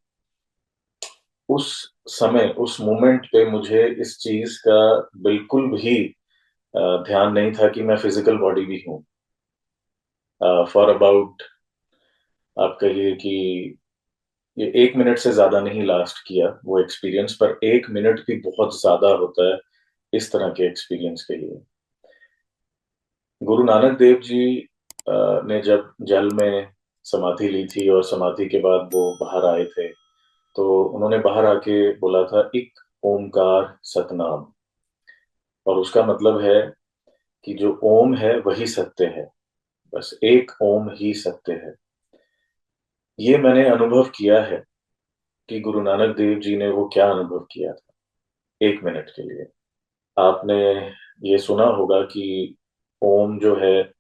S1: उस समय, उस मोमेंट पे मुझे इस चीज का बिल्कुल भी ध्यान नहीं था कि मैं फिजिकल बॉडी भी हूँ। फॉर अबाउट, आप कहिए कि ये 1 मिनट से ज्यादा नहीं लास्ट किया वो एक्सपीरियंस, पर 1 मिनट भी बहुत ज्यादा होता है इस तरह के एक्सपीरियंस के लिए। गुरु नानक देव जी ने जब जल में समाधि ली थी और समाधि के बाद वो बाहर आए थे, तो उन्होंने बाहर आके बोला था, एक ओमकार सतनाम। और उसका मतलब है कि जो ओम है वही सत्य है, बस एक ओम ही सत्य है। ये मैंने अनुभव किया है कि गुरु नानक देव जी ने वो क्या अनुभव किया था 1 मिनट के लिए। आपने ये सुना होगा कि ओम जो है,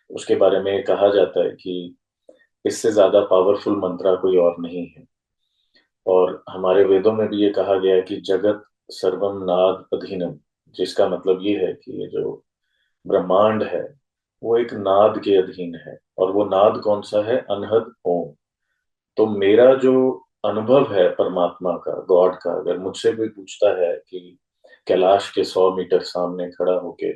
S1: उसके बारे में कहा जाता है कि इससे ज्यादा पावरफुल मंत्रा कोई और नहीं है। और हमारे वेदों में भी ये कहा गया है कि जगत सर्वम नाद अधीनम, जिसका मतलब ये है कि ये जो ब्रह्मांड है वो एक नाद के अधीन है। और वो नाद कौन सा है? अनहद ओम। तो मेरा जो अनुभव है परमात्मा का, गॉड का, अगर मुझसे कोई पूछता है कि कैलाश के 100 मीटर सामने खड़ा होके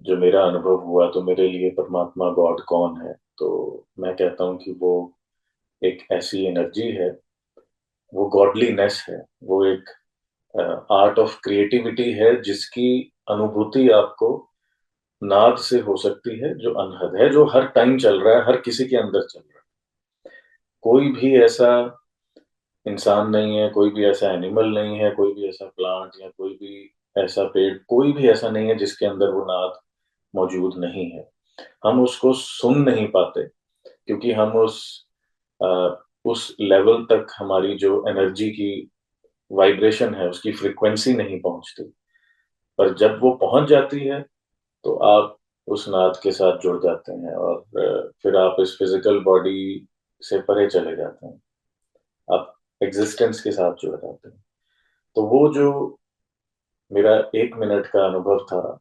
S1: जो मेरा अनुभव हुआ, तो मेरे लिए परमात्मा, गॉड कौन है, तो मैं कहता हूँ कि वो एक ऐसी एनर्जी है, वो गॉडलीनेस है, वो एक आर्ट ऑफ क्रिएटिविटी है, जिसकी अनुभूति आपको नाद से हो सकती है, जो अनहद है, जो हर टाइम चल रहा है, हर किसी के अंदर चल रहा है। कोई भी ऐसा इंसान नहीं है, कोई भी ऐसा एनिमल नहीं है, कोई भी ऐसा प्लांट या कोई भी ऐसा पेड़, कोई भी ऐसा नहीं है जिसके अंदर वो नाद मौजूद नहीं है। हम उसको सुन नहीं पाते, क्योंकि हम अ, उस लेवल तक हमारी जो एनर्जी की वाइब्रेशन है, उसकी फ्रिक्वेंसी नहीं पहुंचती। पर जब वो पहुंच जाती है तो आप उस नाद के साथ जुड़ जाते हैं, और फिर आप इस फिजिकल बॉडी से परे चले जाते हैं, आप एग्जिस्टेंस के साथ जुड़ जाते हैं। तो वो जो मेरा 1 मिनट का अनुभव था,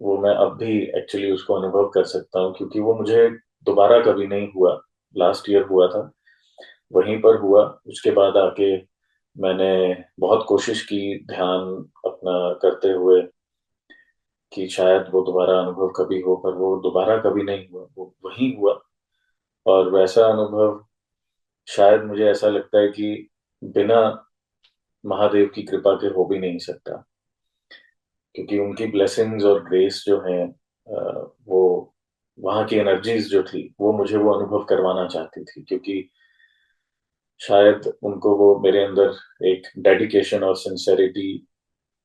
S1: वो मैं अब भी एक्चुअली उसको अनुभव कर सकता हूँ, क्योंकि वो मुझे दोबारा कभी नहीं हुआ। लास्ट ईयर हुआ था, वहीं पर हुआ। उसके बाद आके मैंने बहुत कोशिश की ध्यान अपना करते हुए कि शायद वो दोबारा अनुभव कभी हो, पर वो दोबारा कभी नहीं हुआ, वो वहीं हुआ। और वैसा अनुभव शायद मुझे ऐसा लगता है कि बिना महादेव की कृपा के हो भी नहीं सकता, क्योंकि उनकी ब्लेसिंग्स और ग्रेस जो है, वो वहाँ की एनर्जीज जो थी वो मुझे वो अनुभव करवाना चाहती थी, क्योंकि शायद उनको वो मेरे अंदर एक डेडिकेशन और सिंसेरिटी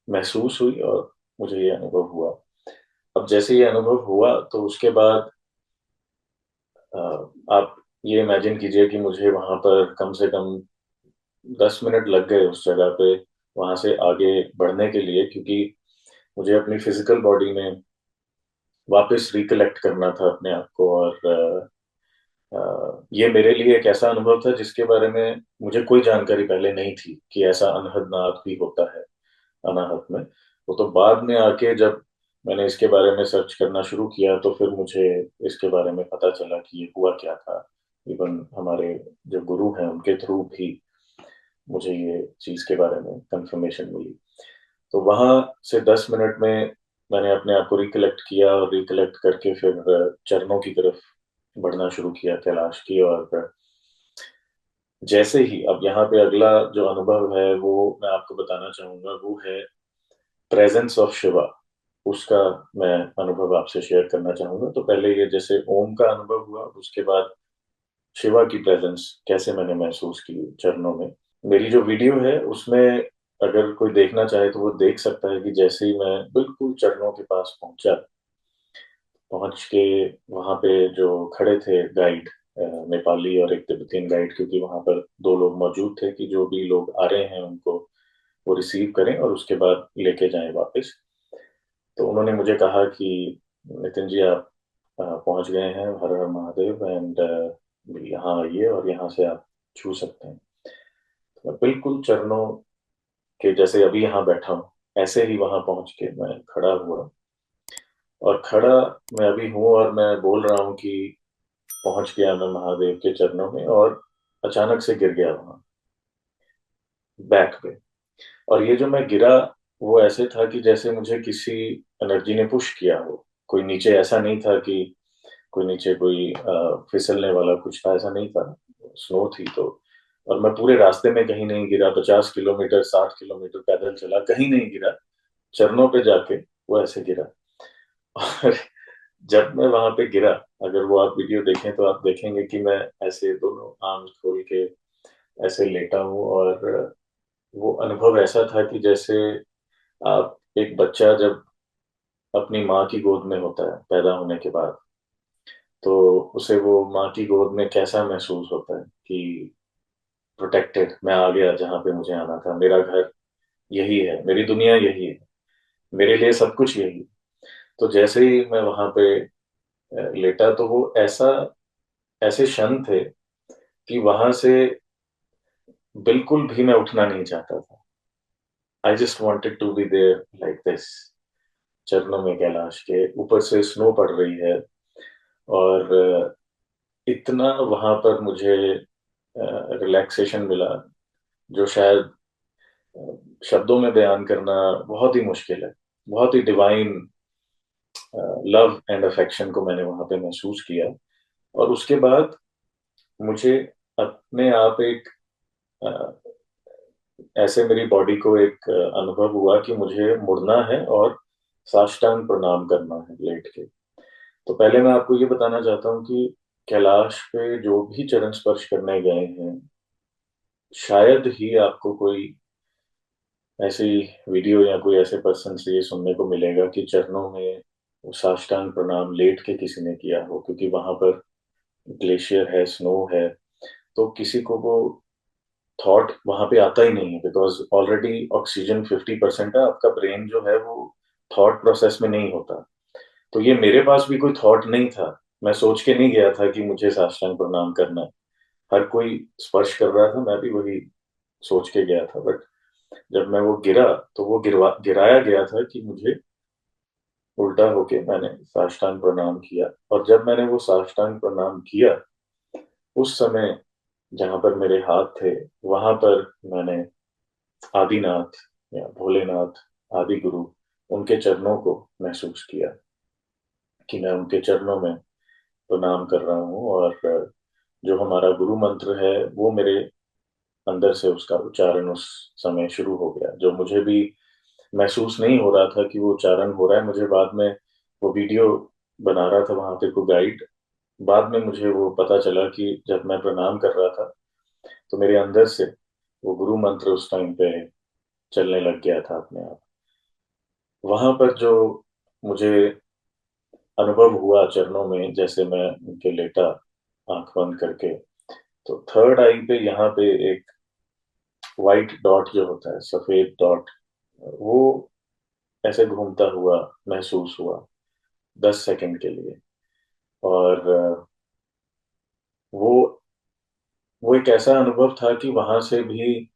S1: महसूस हुई, और मुझे ये अनुभव हुआ। अब जैसे ये अनुभव हुआ तो उसके बाद अ, आप ये इमेजिन कीजिए कि मुझे वहां पर कम से कम 10 मिनट लग गए उस जगह पे, वहां से आगे बढ़ने के लिए, क्योंकि मुझे अपनी फिजिकल बॉडी में वापस रिकलेक्ट करना था अपने आप को। और ये मेरे लिए एक ऐसा अनुभव था जिसके बारे में मुझे कोई जानकारी पहले नहीं थी कि ऐसा अनहद नाद भी होता है अनाहत में। वो तो बाद में आके जब मैंने इसके बारे में सर्च करना शुरू किया तो फिर मुझे इसके बारे में पता चला कि ये हुआ क्या था। इवन हमारे जो गुरु हैं उनके थ्रू भी मुझे ये चीज के बारे में कंफर्मेशन मिली। तो वहां से 10 मिनट में मैंने अपने आप को रिकलेक्ट किया, और रिकलेक्ट करके फिर चरणों की तरफ बढ़ना शुरू किया कैलाश की। और जैसे ही अब यहाँ पे अगला जो अनुभव है वो मैं आपको बताना चाहूंगा, वो है प्रेजेंस ऑफ शिवा। उसका मैं अनुभव आपसे शेयर करना चाहूंगा। तो पहले ये जैसे ओम का अनुभव हुआ, उसके बाद शिवा की प्रेजेंस कैसे मैंने महसूस की चरणों में। मेरी जो वीडियो है उसमें अगर कोई देखना चाहे तो वो देख सकता है कि जैसे ही मैं बिल्कुल चरणों के पास पहुंचा, पहुंच के वहां पे जो खड़े थे गाइड, नेपाली और एक तिब्बतियन गाइड, क्योंकि वहां पर दो लोग मौजूद थे कि जो भी लोग आ रहे हैं उनको वो रिसीव करें और उसके बाद लेके जाएं वापस। तो उन्होंने मुझे कहा कि नितिन जी आप पहुंच गए हैं, हर हर महादेव, एंड यहाँ आइए और यहाँ से आप छू सकते हैं। तो मैं बिल्कुल चरणों के जैसे अभी यहाँ बैठा हूँ ऐसे ही वहां पहुंच के मैं खड़ा हुआ। और खड़ा मैं अभी हूँ और मैं बोल रहा हूँ कि पहुंच गया मैं महादेव के चरणों में, और अचानक से गिर गया वहां बैक पे। और ये जो मैं गिरा, वो ऐसे था कि जैसे मुझे किसी एनर्जी ने पुश किया हो। कोई नीचे ऐसा नहीं था कि कोई नीचे कोई फिसलने वाला कुछ था, ऐसा नहीं था। स्नो थी तो। और मैं पूरे रास्ते में कहीं नहीं गिरा, 50 किलोमीटर 60 किलोमीटर पैदल चला, कहीं नहीं गिरा। चरणों पे जाके वो ऐसे गिरा। और जब मैं वहां पे गिरा, अगर वो आप वीडियो देखें तो आप देखेंगे कि मैं ऐसे दोनों आर्म खोल के ऐसे लेटा हूँ। और वो अनुभव ऐसा था कि जैसे आप एक बच्चा जब अपनी माँ की गोद में होता है पैदा होने के बाद, तो उसे वो माँ की गोद में कैसा महसूस होता है कि प्रोटेक्टेड, मैं आ गया जहाँ पे मुझे आना था, मेरा घर यही है, मेरी दुनिया यही है, मेरे लिए सब कुछ यही है। तो जैसे ही मैं वहां पे लेटा, तो वो ऐसा ऐसे क्षण थे कि वहां से बिल्कुल भी मैं उठना नहीं चाहता था। I just wanted to be there like this, चरणों में कैलाश के ऊपर से स्नो पड़ रही है। और इतना वहां पर मुझे रिलैक्सेशन मिला जो शायद शब्दों में बयान करना बहुत ही मुश्किल है। बहुत ही डिवाइन लव एंड अफेक्शन को मैंने वहां पे महसूस किया। और उसके बाद मुझे अपने आप एक अ, ऐसे मेरी बॉडी को एक अनुभव हुआ कि मुझे मुड़ना है और साष्टांग प्रणाम करना है लेट के। तो पहले मैं आपको ये बताना चाहता हूँ कि कैलाश पे जो भी चरण स्पर्श करने गए हैं, शायद ही आपको कोई ऐसी वीडियो या कोई ऐसे पर्सन से ये सुनने को मिलेगा कि चरणों में वो साष्टांग प्रणाम लेट के किसी ने किया हो, क्योंकि वहां पर ग्लेशियर है, स्नो है। तो किसी को वो थॉट वहां पे आता ही नहीं है, बिकॉज ऑलरेडी ऑक्सीजन 50% है, आपका ब्रेन जो है वो थॉट प्रोसेस में नहीं होता। तो ये मेरे पास भी कोई थॉट नहीं था मैं सोच के नहीं गया था कि मुझे साष्टांग प्रणाम करना है। हर कोई स्पर्श कर रहा था, मैं भी वही सोच के गया था। बट जब मैं वो गिरा, तो वो गिराया गया था कि मुझे उल्टा होके मैंने साष्टांग प्रणाम किया। और जब मैंने वो साष्टांग प्रणाम किया, उस समय जहां पर मेरे हाथ थे, वहां पर मैंने आदिनाथ या भोलेनाथ, आदि गुरु, उनके चरणों को महसूस किया कि मैं उनके चरणों में प्रणाम कर रहा हूँ। और जो हमारा गुरु मंत्र है, वो मेरे अंदर से उसका उच्चारण उस समय शुरू हो गया, जो मुझे भी महसूस नहीं हो रहा था कि वो उच्चारण हो रहा है। मुझे बाद में वो वीडियो बना रहा था वहां पे कोई गाइड, बाद में मुझे वो पता चला कि जब मैं प्रणाम कर रहा था, तो मेरे अंदर से वो गुरु मंत्र उस टाइम पे चलने लग गया था अपने आप। वहां पर जो मुझे अनुभव हुआ चरणों में, जैसे मैं उनके लेटा आंख बंद करके, तो थर्ड आई पे यहाँ पे एक वाइट डॉट जो होता है, सफेद डॉट, वो ऐसे घूमता हुआ महसूस हुआ 10 सेकंड के लिए। और वो वो एक ऐसा अनुभव था कि वहां से भी,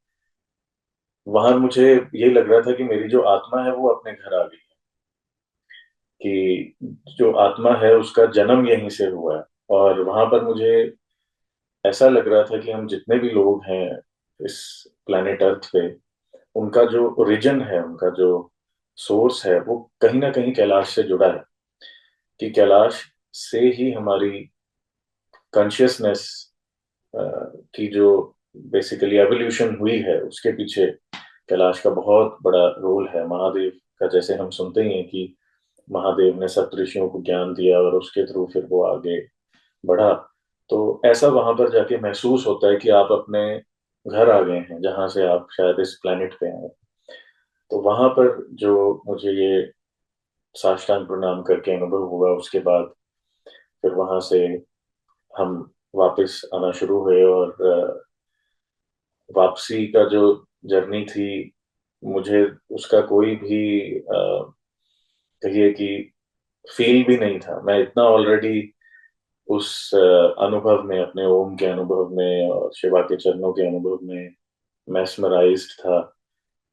S1: वहां मुझे ये लग रहा था कि मेरी जो आत्मा है वो अपने घर आ गई, कि जो आत्मा है उसका जन्म यहीं से हुआ है। और वहां पर मुझे ऐसा लग रहा था कि हम जितने भी लोग हैं इस प्लेनेट अर्थ पे, उनका जो ओरिजिन है, उनका जो सोर्स है, वो कहीं ना कहीं कैलाश से जुड़ा है। कि कैलाश से ही हमारी कॉन्शियसनेस की जो बेसिकली एवोल्यूशन हुई है, उसके पीछे कैलाश का बहुत बड़ा रोल है। महादेव का जैसे हम सुनते ही हैं कि महादेव ने सप्त ऋषियों को ज्ञान दिया और उसके थ्रू फिर वो आगे बढ़ा। तो ऐसा वहां पर जाके महसूस होता है कि आप अपने घर आ गए हैं, जहां से आप शायद इस प्लेनेट पे आए। तो वहां पर जो मुझे ये साष्टांग प्रणाम करके अनुभव हुआ, उसके बाद फिर वहां से हम वापस आना शुरू हुए। और वापसी का जो जर्नी थी, मुझे उसका कोई भी कहिए कि फील भी नहीं था। मैं इतना ऑलरेडी उस अनुभव में, अपने ओम के अनुभव में और शिवा के चरणों के अनुभव में मैस्मराइज्ड था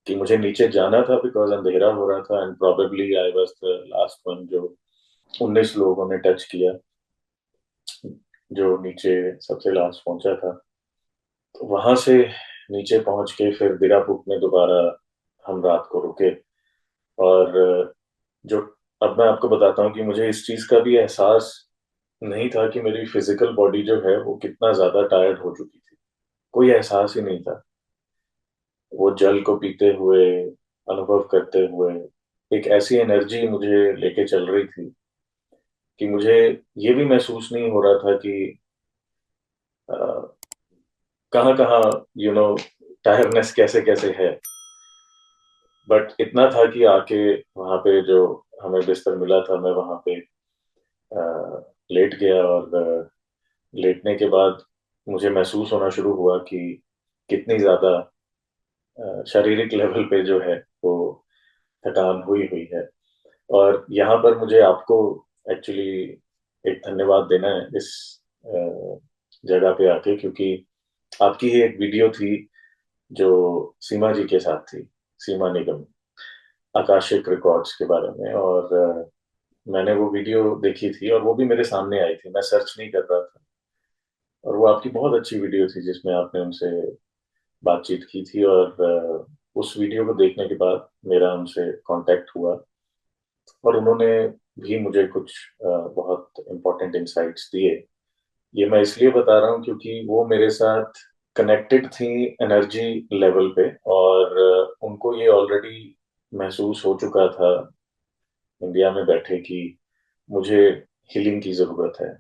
S1: कि मुझे नीचे जाना था, बिकॉज अंधेरा हो रहा था। And probably I was the last one जो 19 लोगों ने टच किया, जो नीचे सबसे लास्ट पहुंचा था। तो वहां से नीचे पहुंच के फिर बीरापुर में दोबारा हम रात को रुके। और जो अब मैं आपको बताता हूँ कि मुझे इस चीज का भी एहसास नहीं था कि मेरी फिजिकल बॉडी जो है वो कितना ज्यादा टायर्ड हो चुकी थी। कोई एहसास ही नहीं था। वो जल को पीते हुए, अनुभव करते हुए, एक ऐसी एनर्जी मुझे लेके चल रही थी कि मुझे ये भी महसूस नहीं हो रहा था कि कहाँ कहाँ टायर्डनेस कैसे कैसे है। बट इतना था कि आके वहां पे जो हमें बिस्तर मिला था, मैं वहां पे लेट गया। और लेटने के बाद मुझे महसूस होना शुरू हुआ कि कितनी ज्यादा शारीरिक लेवल पे जो है वो थकान हुई हुई है। और यहाँ पर मुझे आपको एक्चुअली एक धन्यवाद देना है इस अ, जगह पे आके, क्योंकि आपकी ही एक वीडियो थी जो सीमा जी के साथ थी, सीमा निगम, आकाशिक रिकॉर्ड्स के बारे में। और मैंने वो वीडियो देखी थी और वो भी मेरे सामने आई थी, मैं सर्च नहीं कर रहा था। और वो आपकी बहुत अच्छी वीडियो थी जिसमें आपने उनसे बातचीत की थी। और उस वीडियो को देखने के बाद मेरा उनसे कांटेक्ट हुआ, और उन्होंने भी मुझे कुछ बहुत इम्पोर्टेंट इंसाइट्स दिए। ये मैं इसलिए बता रहा हूँ क्योंकि वो मेरे साथ कनेक्टेड थी एनर्जी लेवल पे। और उनको ये ऑलरेडी महसूस हो चुका था इंडिया में बैठे कि मुझे हीलिंग की जरूरत है।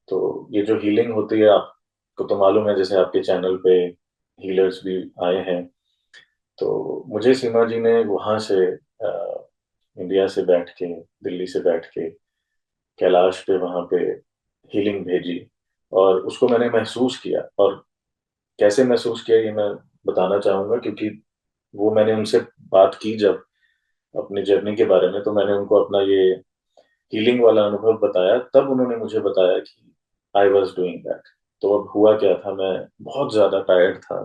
S1: तो ये जो हीलिंग होती है, आपको तो मालूम है, जैसे आपके चैनल पे हीलर्स भी आए हैं। तो मुझे सीमा जी ने वहां से इंडिया से बैठ के, दिल्ली से बैठ के कैलाश पे वहां पे हीलिंग भेजी। और उसको मैंने महसूस किया। और कैसे महसूस किया ये मैं बताना चाहूंगा, क्योंकि वो मैंने उनसे बात की जब अपनी जर्नी के बारे में, तो मैंने उनको अपना ये हीलिंग वाला अनुभव बताया, तब उन्होंने मुझे बताया कि आई वॉज डूइंग दैट। तो अब हुआ क्या था, मैं बहुत ज्यादा टायर्ड था।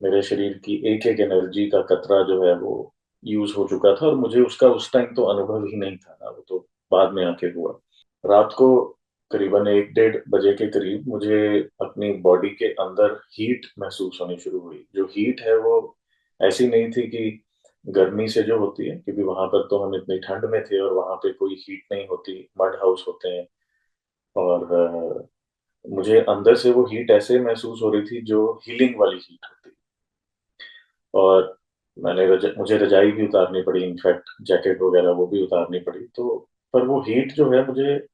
S1: मेरे शरीर की एक एक एनर्जी का कतरा जो है वो यूज हो चुका था, और मुझे उसका उस टाइम तो अनुभव ही नहीं था ना, वो तो बाद में आके हुआ। रात को करीबन 1-1:30 बजे के करीब मुझे अपनी बॉडी के अंदर हीट महसूस होनी शुरू हुई। जो हीट है वो ऐसी नहीं थी कि गर्मी से जो होती है, क्योंकि वहां पर तो हम इतनी ठंड में थे और वहां पे कोई हीट नहीं होती, मड हाउस होते हैं। और मुझे अंदर से वो हीट ऐसे महसूस हो रही थी जो हीलिंग वाली हीट होती। और मुझे रजाई भी उतारनी पड़ी, इनफैक्ट जैकेट वगैरह वो भी उतारनी पड़ी। तो पर वो हीट जो है मुझे,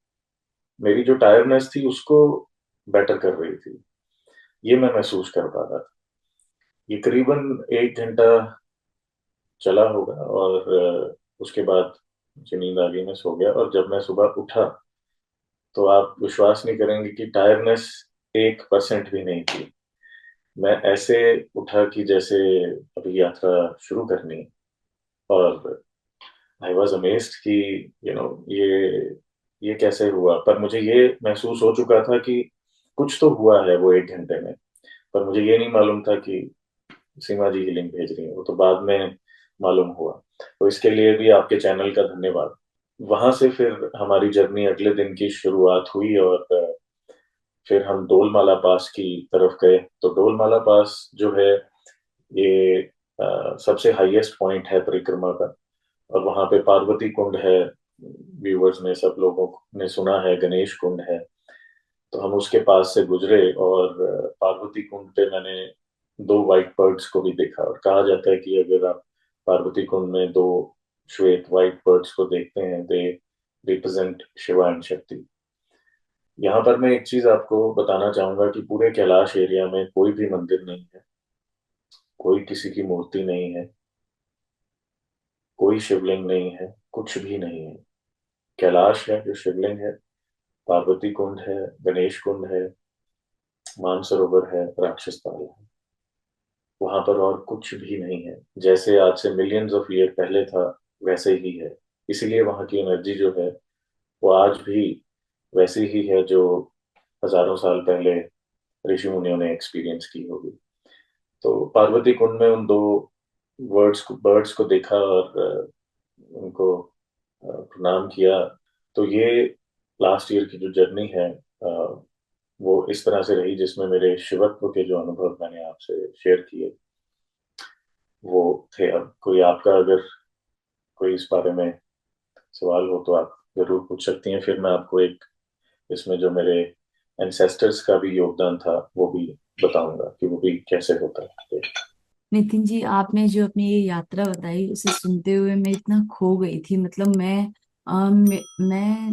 S1: मेरी जो टायर्डनेस थी उसको बेटर कर रही थी, ये मैं महसूस कर पा रहा था। ये करीबन 1 घंटा चला होगा, और उसके बाद मुझे नींद आ गई, मैं सो गया। और जब मैं सुबह उठा तो आप विश्वास नहीं करेंगे कि टायर्डनेस 1% भी नहीं थी। मैं ऐसे उठा कि जैसे अभी यात्रा शुरू करनी है। और आई वॉज अमेज्ड कि ये कैसे हुआ। पर मुझे ये महसूस हो चुका था कि कुछ तो हुआ है वो 1 घंटे में। पर मुझे ये नहीं मालूम था कि सीमा जी ही लिंक भेज रही है, वो तो बाद में मालूम हुआ। तो इसके लिए भी आपके चैनल का धन्यवाद। वहां से फिर हमारी जर्नी अगले दिन की शुरुआत हुई, और फिर हम डोलमाला पास की तरफ गए। तो डोलमाला पास जो है ये सबसे हाईएस्ट पॉइंट है परिक्रमा का। और वहां पे पार्वती कुंड है, व्यूवर्स ने सब लोगों ने सुना है, गणेश कुंड है। तो हम उसके पास से गुजरे, और पार्वती कुंड पे मैंने दो वाइट बर्ड्स को भी देखा। और कहा जाता है कि अगर आप पार्वती कुंड में दो श्वेत वाइट बर्ड्स को देखते हैं, दे रिप्रेजेंट शिवा एंड शक्ति। यहाँ पर मैं एक चीज आपको बताना चाहूंगा कि पूरे कैलाश एरिया में कोई भी मंदिर नहीं है, कोई किसी की मूर्ति नहीं है, कोई शिवलिंग नहीं है, कुछ भी नहीं है। कैलाश है जो शिवलिंग है, पार्वती कुंड है, गणेश कुंड है, मानसरोवर है, राक्षस ताल है। वहां पर और कुछ भी नहीं है। जैसे आज से मिलियंस ऑफ ईयर पहले था, वैसे ही है। इसीलिए वहां की एनर्जी जो है वो आज भी वैसी ही है जो हजारों साल पहले ऋषि मुनियों ने एक्सपीरियंस की होगी। तो पार्वती कुंड में उन दो बर्ड्स को देखा, और उनको प्रणाम किया। तो ये लास्ट ईयर की जो जर्नी है वो इस तरह से रही, जिसमें मेरे शिवत्व के जो अनुभव मैंने आपसे शेयर किए वो थे। अब कोई आपका अगर कोई इस बारे में सवाल हो तो आप जरूर पूछ सकती हैं, फिर मैं आपको एक इसमें जो मेरे एंसेस्टर्स का भी योगदान था वो भी बताऊंगा कि वो भी कैसे होता है।
S2: नितिन जी, आपने जो अपनी ये यात्रा बताई उसे सुनते हुए मैं इतना खो गई थी। मतलब मैं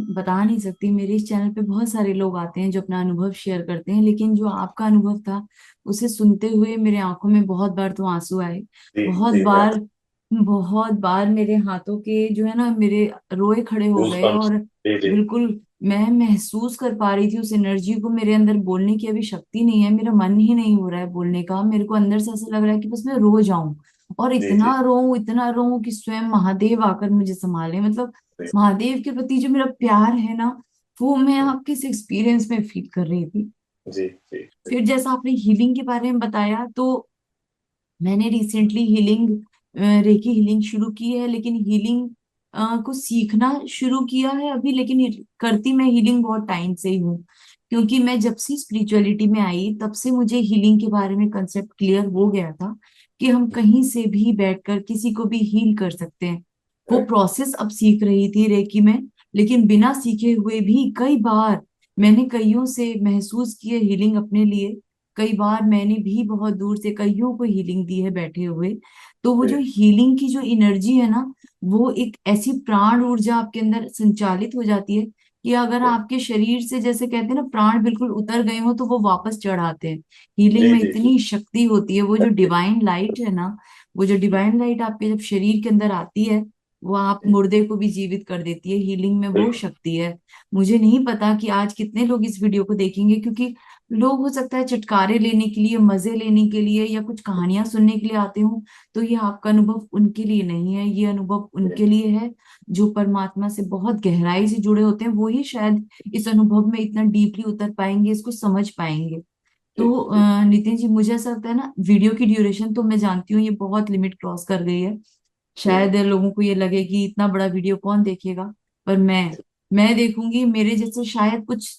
S2: बता नहीं सकती। मेरे इस चैनल पे बहुत सारे लोग आते हैं जो अपना अनुभव शेयर करते हैं, लेकिन जो आपका अनुभव था उसे सुनते हुए मेरे आंखों में बहुत बार तो आंसू आए।
S1: जी
S2: बहुत
S1: जी, मैं
S2: बार बहुत बार मेरे हाथों के जो है ना, मेरे रोए खड़े हो
S1: गूज
S2: गए।
S1: बम्प्स।
S2: और
S1: जी जी
S2: बिल्कुल मैं महसूस कर पा रही थी उस एनर्जी को। मेरे अंदर बोलने की अभी शक्ति नहीं है, मेरा मन ही नहीं हो रहा है बोलने का। मेरे को अंदर से ऐसा लग रहा है कि बस मैं रो जाऊं, और
S1: जी जी
S2: इतना रोऊं कि स्वयं महादेव आकर मुझे संभाले। मतलब
S1: जी
S2: महादेव के प्रति जो मेरा प्यार है ना, वो मैं आपके इस एक्सपीरियंस में फील कर रही थी।
S1: जी जी
S2: फिर जैसा आपने हीलिंग के बारे में बताया, तो मैंने रिसेंटली हीलिंग, रेकी हीलिंग शुरू की है। लेकिन हीलिंग को सीखना शुरू किया है अभी, लेकिन करती मैं हीलिंग बहुत टाइम से ही हूँ। क्योंकि मैं जब से स्पिरिचुअलिटी में आई तब से मुझे हीलिंग के बारे में कंसेप्ट क्लियर हो गया था कि हम कहीं से भी बैठकर किसी को भी हील कर सकते हैं। वो
S1: करेक्ट।
S2: प्रोसेस अब सीख रही थी रेकी में, लेकिन बिना सीखे हुए भी कई बार मैंने कईयों से महसूस किए हीलिंग अपने लिए। कई बार मैंने भी बहुत दूर से कईयों को हीलिंग दी है बैठे हुए। तो वो जो
S1: जी
S2: हीलिंग की जो एनर्जी है ना, वो एक ऐसी प्राण ऊर्जा आपके अंदर संचालित हो जाती है कि अगर
S1: जी
S2: आपके शरीर से, जैसे कहते हैं ना, प्राण बिल्कुल उतर गए हो तो वो वापस चढ़ आते हैं। हीलिंग
S1: जी
S2: में
S1: जी जी
S2: इतनी शक्ति होती है। वो जो
S1: जी
S2: डिवाइन लाइट है ना, वो जो डिवाइन लाइट आपके जब शरीर के अंदर आती है, वो आप
S1: जी,
S2: मुर्दे को भी जीवित कर देती है। हीलिंग में वो
S1: बिल्कुल।
S2: शक्ति है। मुझे नहीं पता कि आज कितने लोग इस वीडियो को देखेंगे, क्योंकि लोग हो सकता है चटकारे लेने के लिए, मजे लेने के लिए या कुछ कहानियां सुनने के लिए आते हो, तो ये आपका अनुभव उनके लिए नहीं है, ये अनुभव उनके लिए है जो परमात्मा से बहुत गहराई से जुड़े होते हैं। वो ही शायद इस अनुभव में इतना डीपली उतर पाएंगे, इसको समझ पाएंगे।
S1: जी
S2: तो
S1: जी
S2: नितिन जी, मुझे ऐसा लगता है ना, वीडियो की ड्यूरेशन तो मैं जानती हूँ ये बहुत लिमिट क्रॉस कर गई है।
S1: जी
S2: शायद लोगों को ये लगे कि इतना बड़ा वीडियो कौन देखेगा, पर मैं देखूंगी। मेरे जैसे शायद कुछ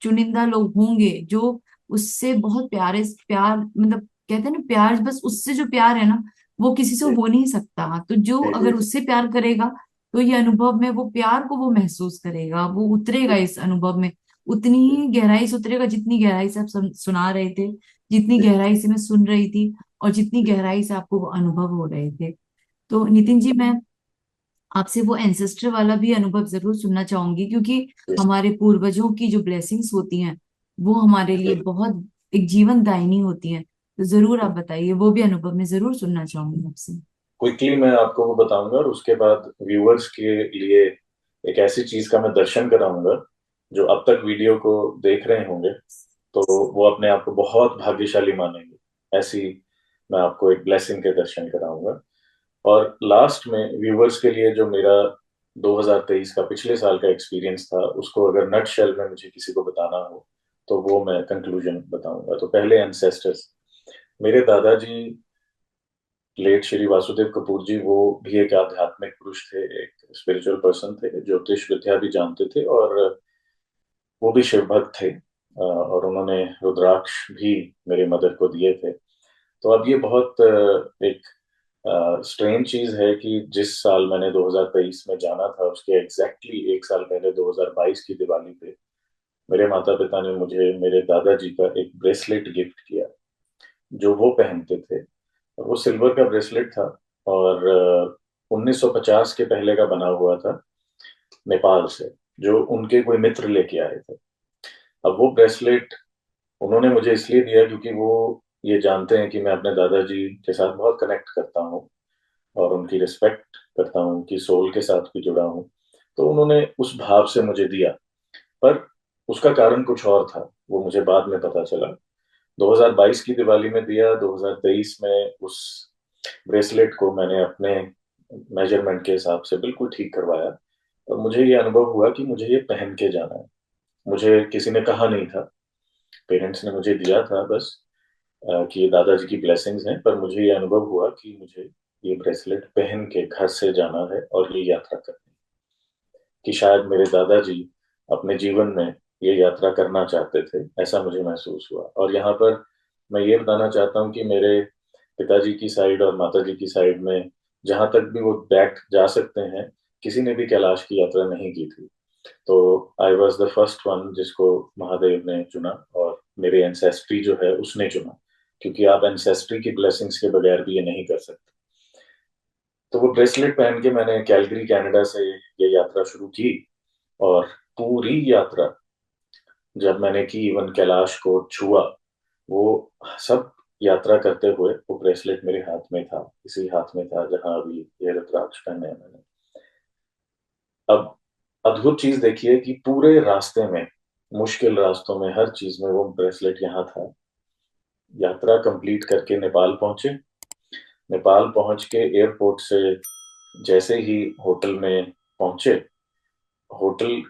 S2: चुनिंदा लोग होंगे जो उससे बहुत प्यार, मतलब कहते हैं ना प्यार, बस उससे जो प्यार है ना वो किसी से
S1: जी
S2: हो नहीं सकता। तो जो
S1: जी जी
S2: अगर उससे प्यार करेगा तो ये अनुभव में वो प्यार को वो महसूस करेगा, वो उतरेगा
S1: जी
S2: इस अनुभव में, उतनी
S1: जी
S2: ही गहराई से उतरेगा जितनी गहराई से आप सुना रहे थे, जितनी
S1: जी
S2: गहराई से मैं सुन रही थी, और जितनी गहराई से आपको वो अनुभव हो रहे थे। तो नितिन जी, मैं आपसे वो एंसेस्टर वाला भी अनुभव जरूर सुनना चाहूंगी, क्योंकि हमारे पूर्वजों की जो ब्लेसिंग्स होती हैं वो हमारे लिए
S1: जी
S2: बहुत एक जीवन दायिनी होती हैं। तो जरूर आप
S1: जी।
S2: बताइए, वो भी अनुभव मैं जरूर सुनना चाहूंगी आपसे।
S1: क्विकली मैं आपको वो बताऊंगा और उसके बाद व्यूअर्स के लिए एक ऐसी चीज का मैं दर्शन कराऊंगा जो अब तक वीडियो को देख रहे होंगे तो वो अपने आप को बहुत भाग्यशाली मानेंगे। ऐसी मैं आपको एक ब्लेसिंग के दर्शन कराऊंगा। और लास्ट में व्यूअर्स के लिए जो मेरा 2023 का पिछले साल का एक्सपीरियंस था उसको अगर नट शेल में मुझे किसी को बताना हो तो वो मैं कंक्लूजन बताऊंगा। तो पहले एंसेस्टर्स, मेरे दादाजी लेट श्री वासुदेव कपूर जी, वो भी एक आध्यात्मिक पुरुष थे, एक स्पिरिचुअल पर्सन थे, ज्योतिष विद्या भी जानते थे और वो भी शिव भक्त थे। और उन्होंने रुद्राक्ष भी मेरे मदर को दिए थे। तो अब ये बहुत एक स्ट्रेंज चीज है कि जिस साल मैंने 2023 में जाना था उसके एग्जैक्टली एक साल पहले 2022 की दिवाली पे मेरे माता पिता ने मुझे मेरे दादाजी का एक ब्रेसलेट गिफ्ट किया जो वो पहनते थे। वो सिल्वर का ब्रेसलेट था और 1950 के पहले का बना हुआ था, नेपाल से, जो उनके कोई मित्र लेके आए थे। अब वो ब्रेसलेट उन्होंने मुझे इसलिए दिया क्योंकि वो ये जानते हैं कि मैं अपने दादाजी के साथ बहुत कनेक्ट करता हूँ और उनकी रिस्पेक्ट करता हूँ, उनकी सोल के साथ भी जुड़ा हूँ। तो उन्होंने उस भाव से मुझे दिया। पर उसका कारण कुछ और था, वो मुझे बाद में पता चला। 2022 की दिवाली में दिया, 2023 में उस ब्रेसलेट को मैंने अपने मेजरमेंट के हिसाब से बिल्कुल ठीक करवाया और मुझे ये अनुभव हुआ कि मुझे ये पहन के जाना है। मुझे किसी ने कहा नहीं था, पेरेंट्स ने मुझे दिया था बस कि ये दादाजी की ब्लेसिंग्स हैं, पर मुझे ये अनुभव हुआ कि मुझे ये ब्रेसलेट पहन के घर से जाना है और ये यात्रा करनी है। कि शायद मेरे दादाजी अपने जीवन में ये यात्रा करना चाहते थे, ऐसा मुझे महसूस हुआ। और यहाँ पर मैं ये बताना चाहता हूँ कि मेरे पिताजी की साइड और माताजी की साइड में जहां तक भी वो बैठ जा सकते हैं, किसी ने भी कैलाश की यात्रा नहीं की थी। तो I was the first one जिसको महादेव ने चुना और मेरे एंसेस्ट्री जो है उसने चुना, क्योंकि आप एंसेस्ट्री की ब्लेसिंग्स के बगैर भी ये नहीं कर सकते। तो वो ब्रेसलेट पहन के मैंने कैलगरी कनाडा से ये यात्रा शुरू की और पूरी यात्रा जब मैंने की, इवन कैलाश को छुआ, वो सब यात्रा करते हुए वो ब्रेसलेट मेरे हाथ में था, इसी हाथ में था जहां अभी ये रुद्राक्ष पहने हैं मैंने। अब अद्भुत चीज देखिए कि पूरे रास्ते में, मुश्किल रास्तों में, हर चीज में वो ब्रेसलेट यहाँ था। यात्रा कंप्लीट करके नेपाल पहुंचे। नेपाल पहुंच के एयरपोर्ट से जैसे ही होटल में पहुंचे, होटल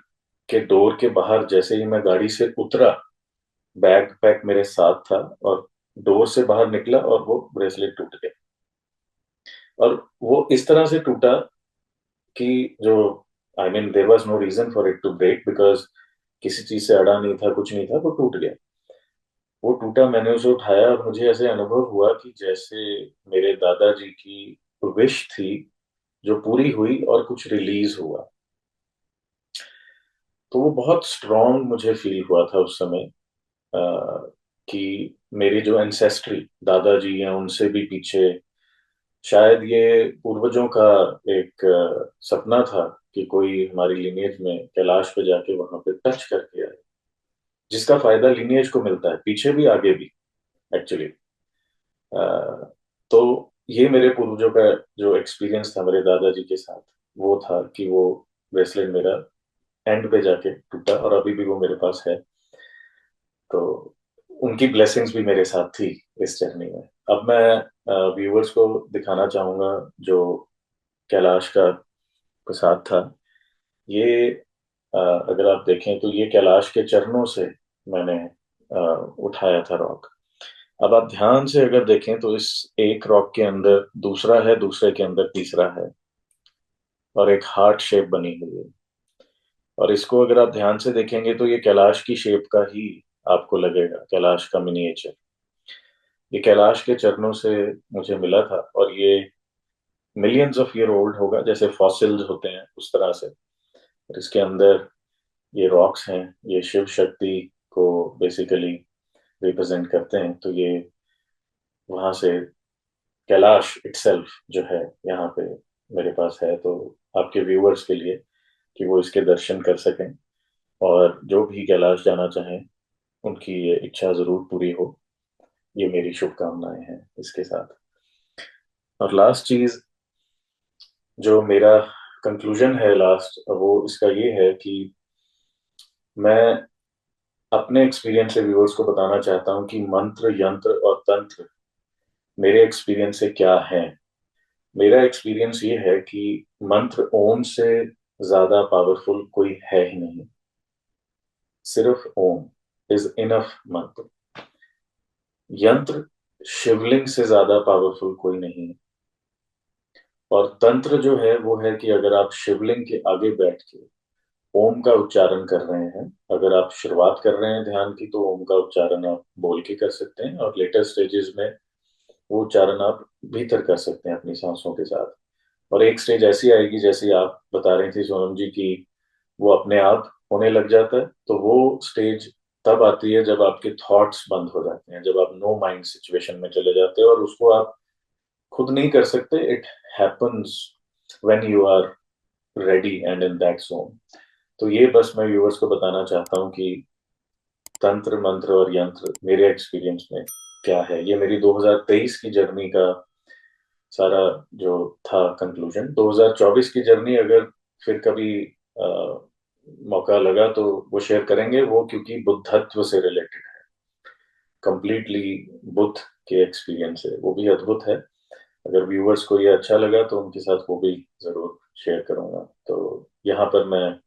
S1: के डोर के बाहर जैसे ही मैं गाड़ी से उतरा, बैग पैक मेरे साथ था और डोर से बाहर निकला और वो ब्रेसलेट टूट गया। और वो इस तरह से टूटा कि जो, I mean there was no reason for it to break, because किसी चीज से अड़ा नहीं था, कुछ नहीं था, वो टूट गया। वो टूटा, मैंने उसे उठाया और मुझे ऐसे अनुभव हुआ कि जैसे मेरे दादाजी की विश थी जो पूरी हुई और कुछ रिलीज हुआ। तो वो बहुत स्ट्रांग मुझे फील हुआ था उस समय, कि मेरी जो एंसेस्ट्री दादाजी हैं उनसे भी पीछे, शायद ये पूर्वजों का एक सपना था कि कोई हमारी लिनियज में कैलाश पे जाके वहां पे टच करके आए, जिसका फायदा लिनियज को मिलता है, पीछे भी आगे भी एक्चुअली। तो ये मेरे पूर्वजों का जो एक्सपीरियंस था मेरे दादाजी के साथ, वो था कि वो ब्रेसलेट मेरा एंड पे जाके टूटा और अभी भी वो मेरे पास है। तो उनकी ब्लेसिंग्स भी मेरे साथ थी इस जर्नी में। अब मैं व्यूअर्स को दिखाना चाहूंगा जो कैलाश का प्रसाद था। ये अगर आप देखें तो ये कैलाश के चरणों से मैंने उठाया था रॉक। अब आप ध्यान से अगर देखें तो इस एक रॉक के अंदर दूसरा है, दूसरे के अंदर तीसरा है, और एक हार्ट शेप बनी हुई है। और इसको अगर आप ध्यान से देखेंगे तो ये कैलाश की शेप का ही आपको लगेगा, कैलाश का मिनिएचर। ये कैलाश के चरणों से मुझे मिला था, और ये मिलियंस ऑफ ईयर ओल्ड होगा, जैसे फॉसिल्स होते हैं उस तरह से। और इसके अंदर ये रॉक्स हैं, ये शिव शक्ति को बेसिकली रिप्रेजेंट करते हैं। तो ये वहां से कैलाश इटसेल्फ जो है यहाँ पे मेरे पास है, तो आपके व्यूअर्स के लिए कि वो इसके दर्शन कर सकें, और जो भी कैलाश जाना चाहें उनकी ये इच्छा जरूर पूरी हो। ये मेरी शुभकामनाएं हैं इसके साथ। और लास्ट चीज जो मेरा कंक्लूजन है लास्ट, वो इसका ये है कि मैं अपने एक्सपीरियंस से व्यूअर्स को बताना चाहता हूँ कि मंत्र, यंत्र और तंत्र मेरे एक्सपीरियंस से क्या है। मेरा एक्सपीरियंस ये है कि मंत्र ओम से ज्यादा पावरफुल कोई है ही नहीं। सिर्फ ओम इज इनफ मंत्र। यंत्र शिवलिंग से ज्यादा पावरफुल कोई नहीं है। और तंत्र जो है वो है कि अगर आप शिवलिंग के आगे बैठ के ओम का उच्चारण कर रहे हैं, अगर आप शुरुआत कर रहे हैं ध्यान की, तो ओम का उच्चारण आप बोल के कर सकते हैं, और लेटर स्टेजेस में वो उच्चारण आप भीतर कर सकते हैं अपनी सांसों के साथ। और एक स्टेज ऐसी आएगी जैसे आप बता रही थी सोनम जी की, वो अपने आप होने लग जाता है। तो वो स्टेज तब आती है जब आपके थॉट्स बंद हो जाते हैं, जब आप नो माइंड सिचुएशन में चले जाते हैं, और उसको आप खुद नहीं कर सकते। It happens when you are ready and in that zone. तो ये बस मैं व्यूअर्स को बताना चाहता हूँ कि तंत्र, मंत्र और यंत्र मेरे एक्सपीरियंस में क्या है। ये मेरी 2023 की जर्नी का सारा जो था कंक्लूजन। 2024 की जर्नी अगर फिर कभी अ, मौका लगा तो वो शेयर करेंगे, वो क्योंकि बुद्धत्व से रिलेटेड है, कंप्लीटली बुद्ध के एक्सपीरियंस है, वो भी अद्भुत है। अगर व्यूअर्स को ये अच्छा लगा तो उनके साथ वो भी जरूर शेयर करूंगा। तो यहाँ पर मैं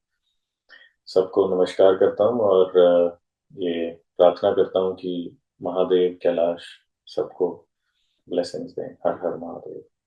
S1: सबको नमस्कार करता हूँ, और ये प्रार्थना करता हूँ कि महादेव, कैलाश सबको ब्लेसिंग्स दें। हर हर महादेव।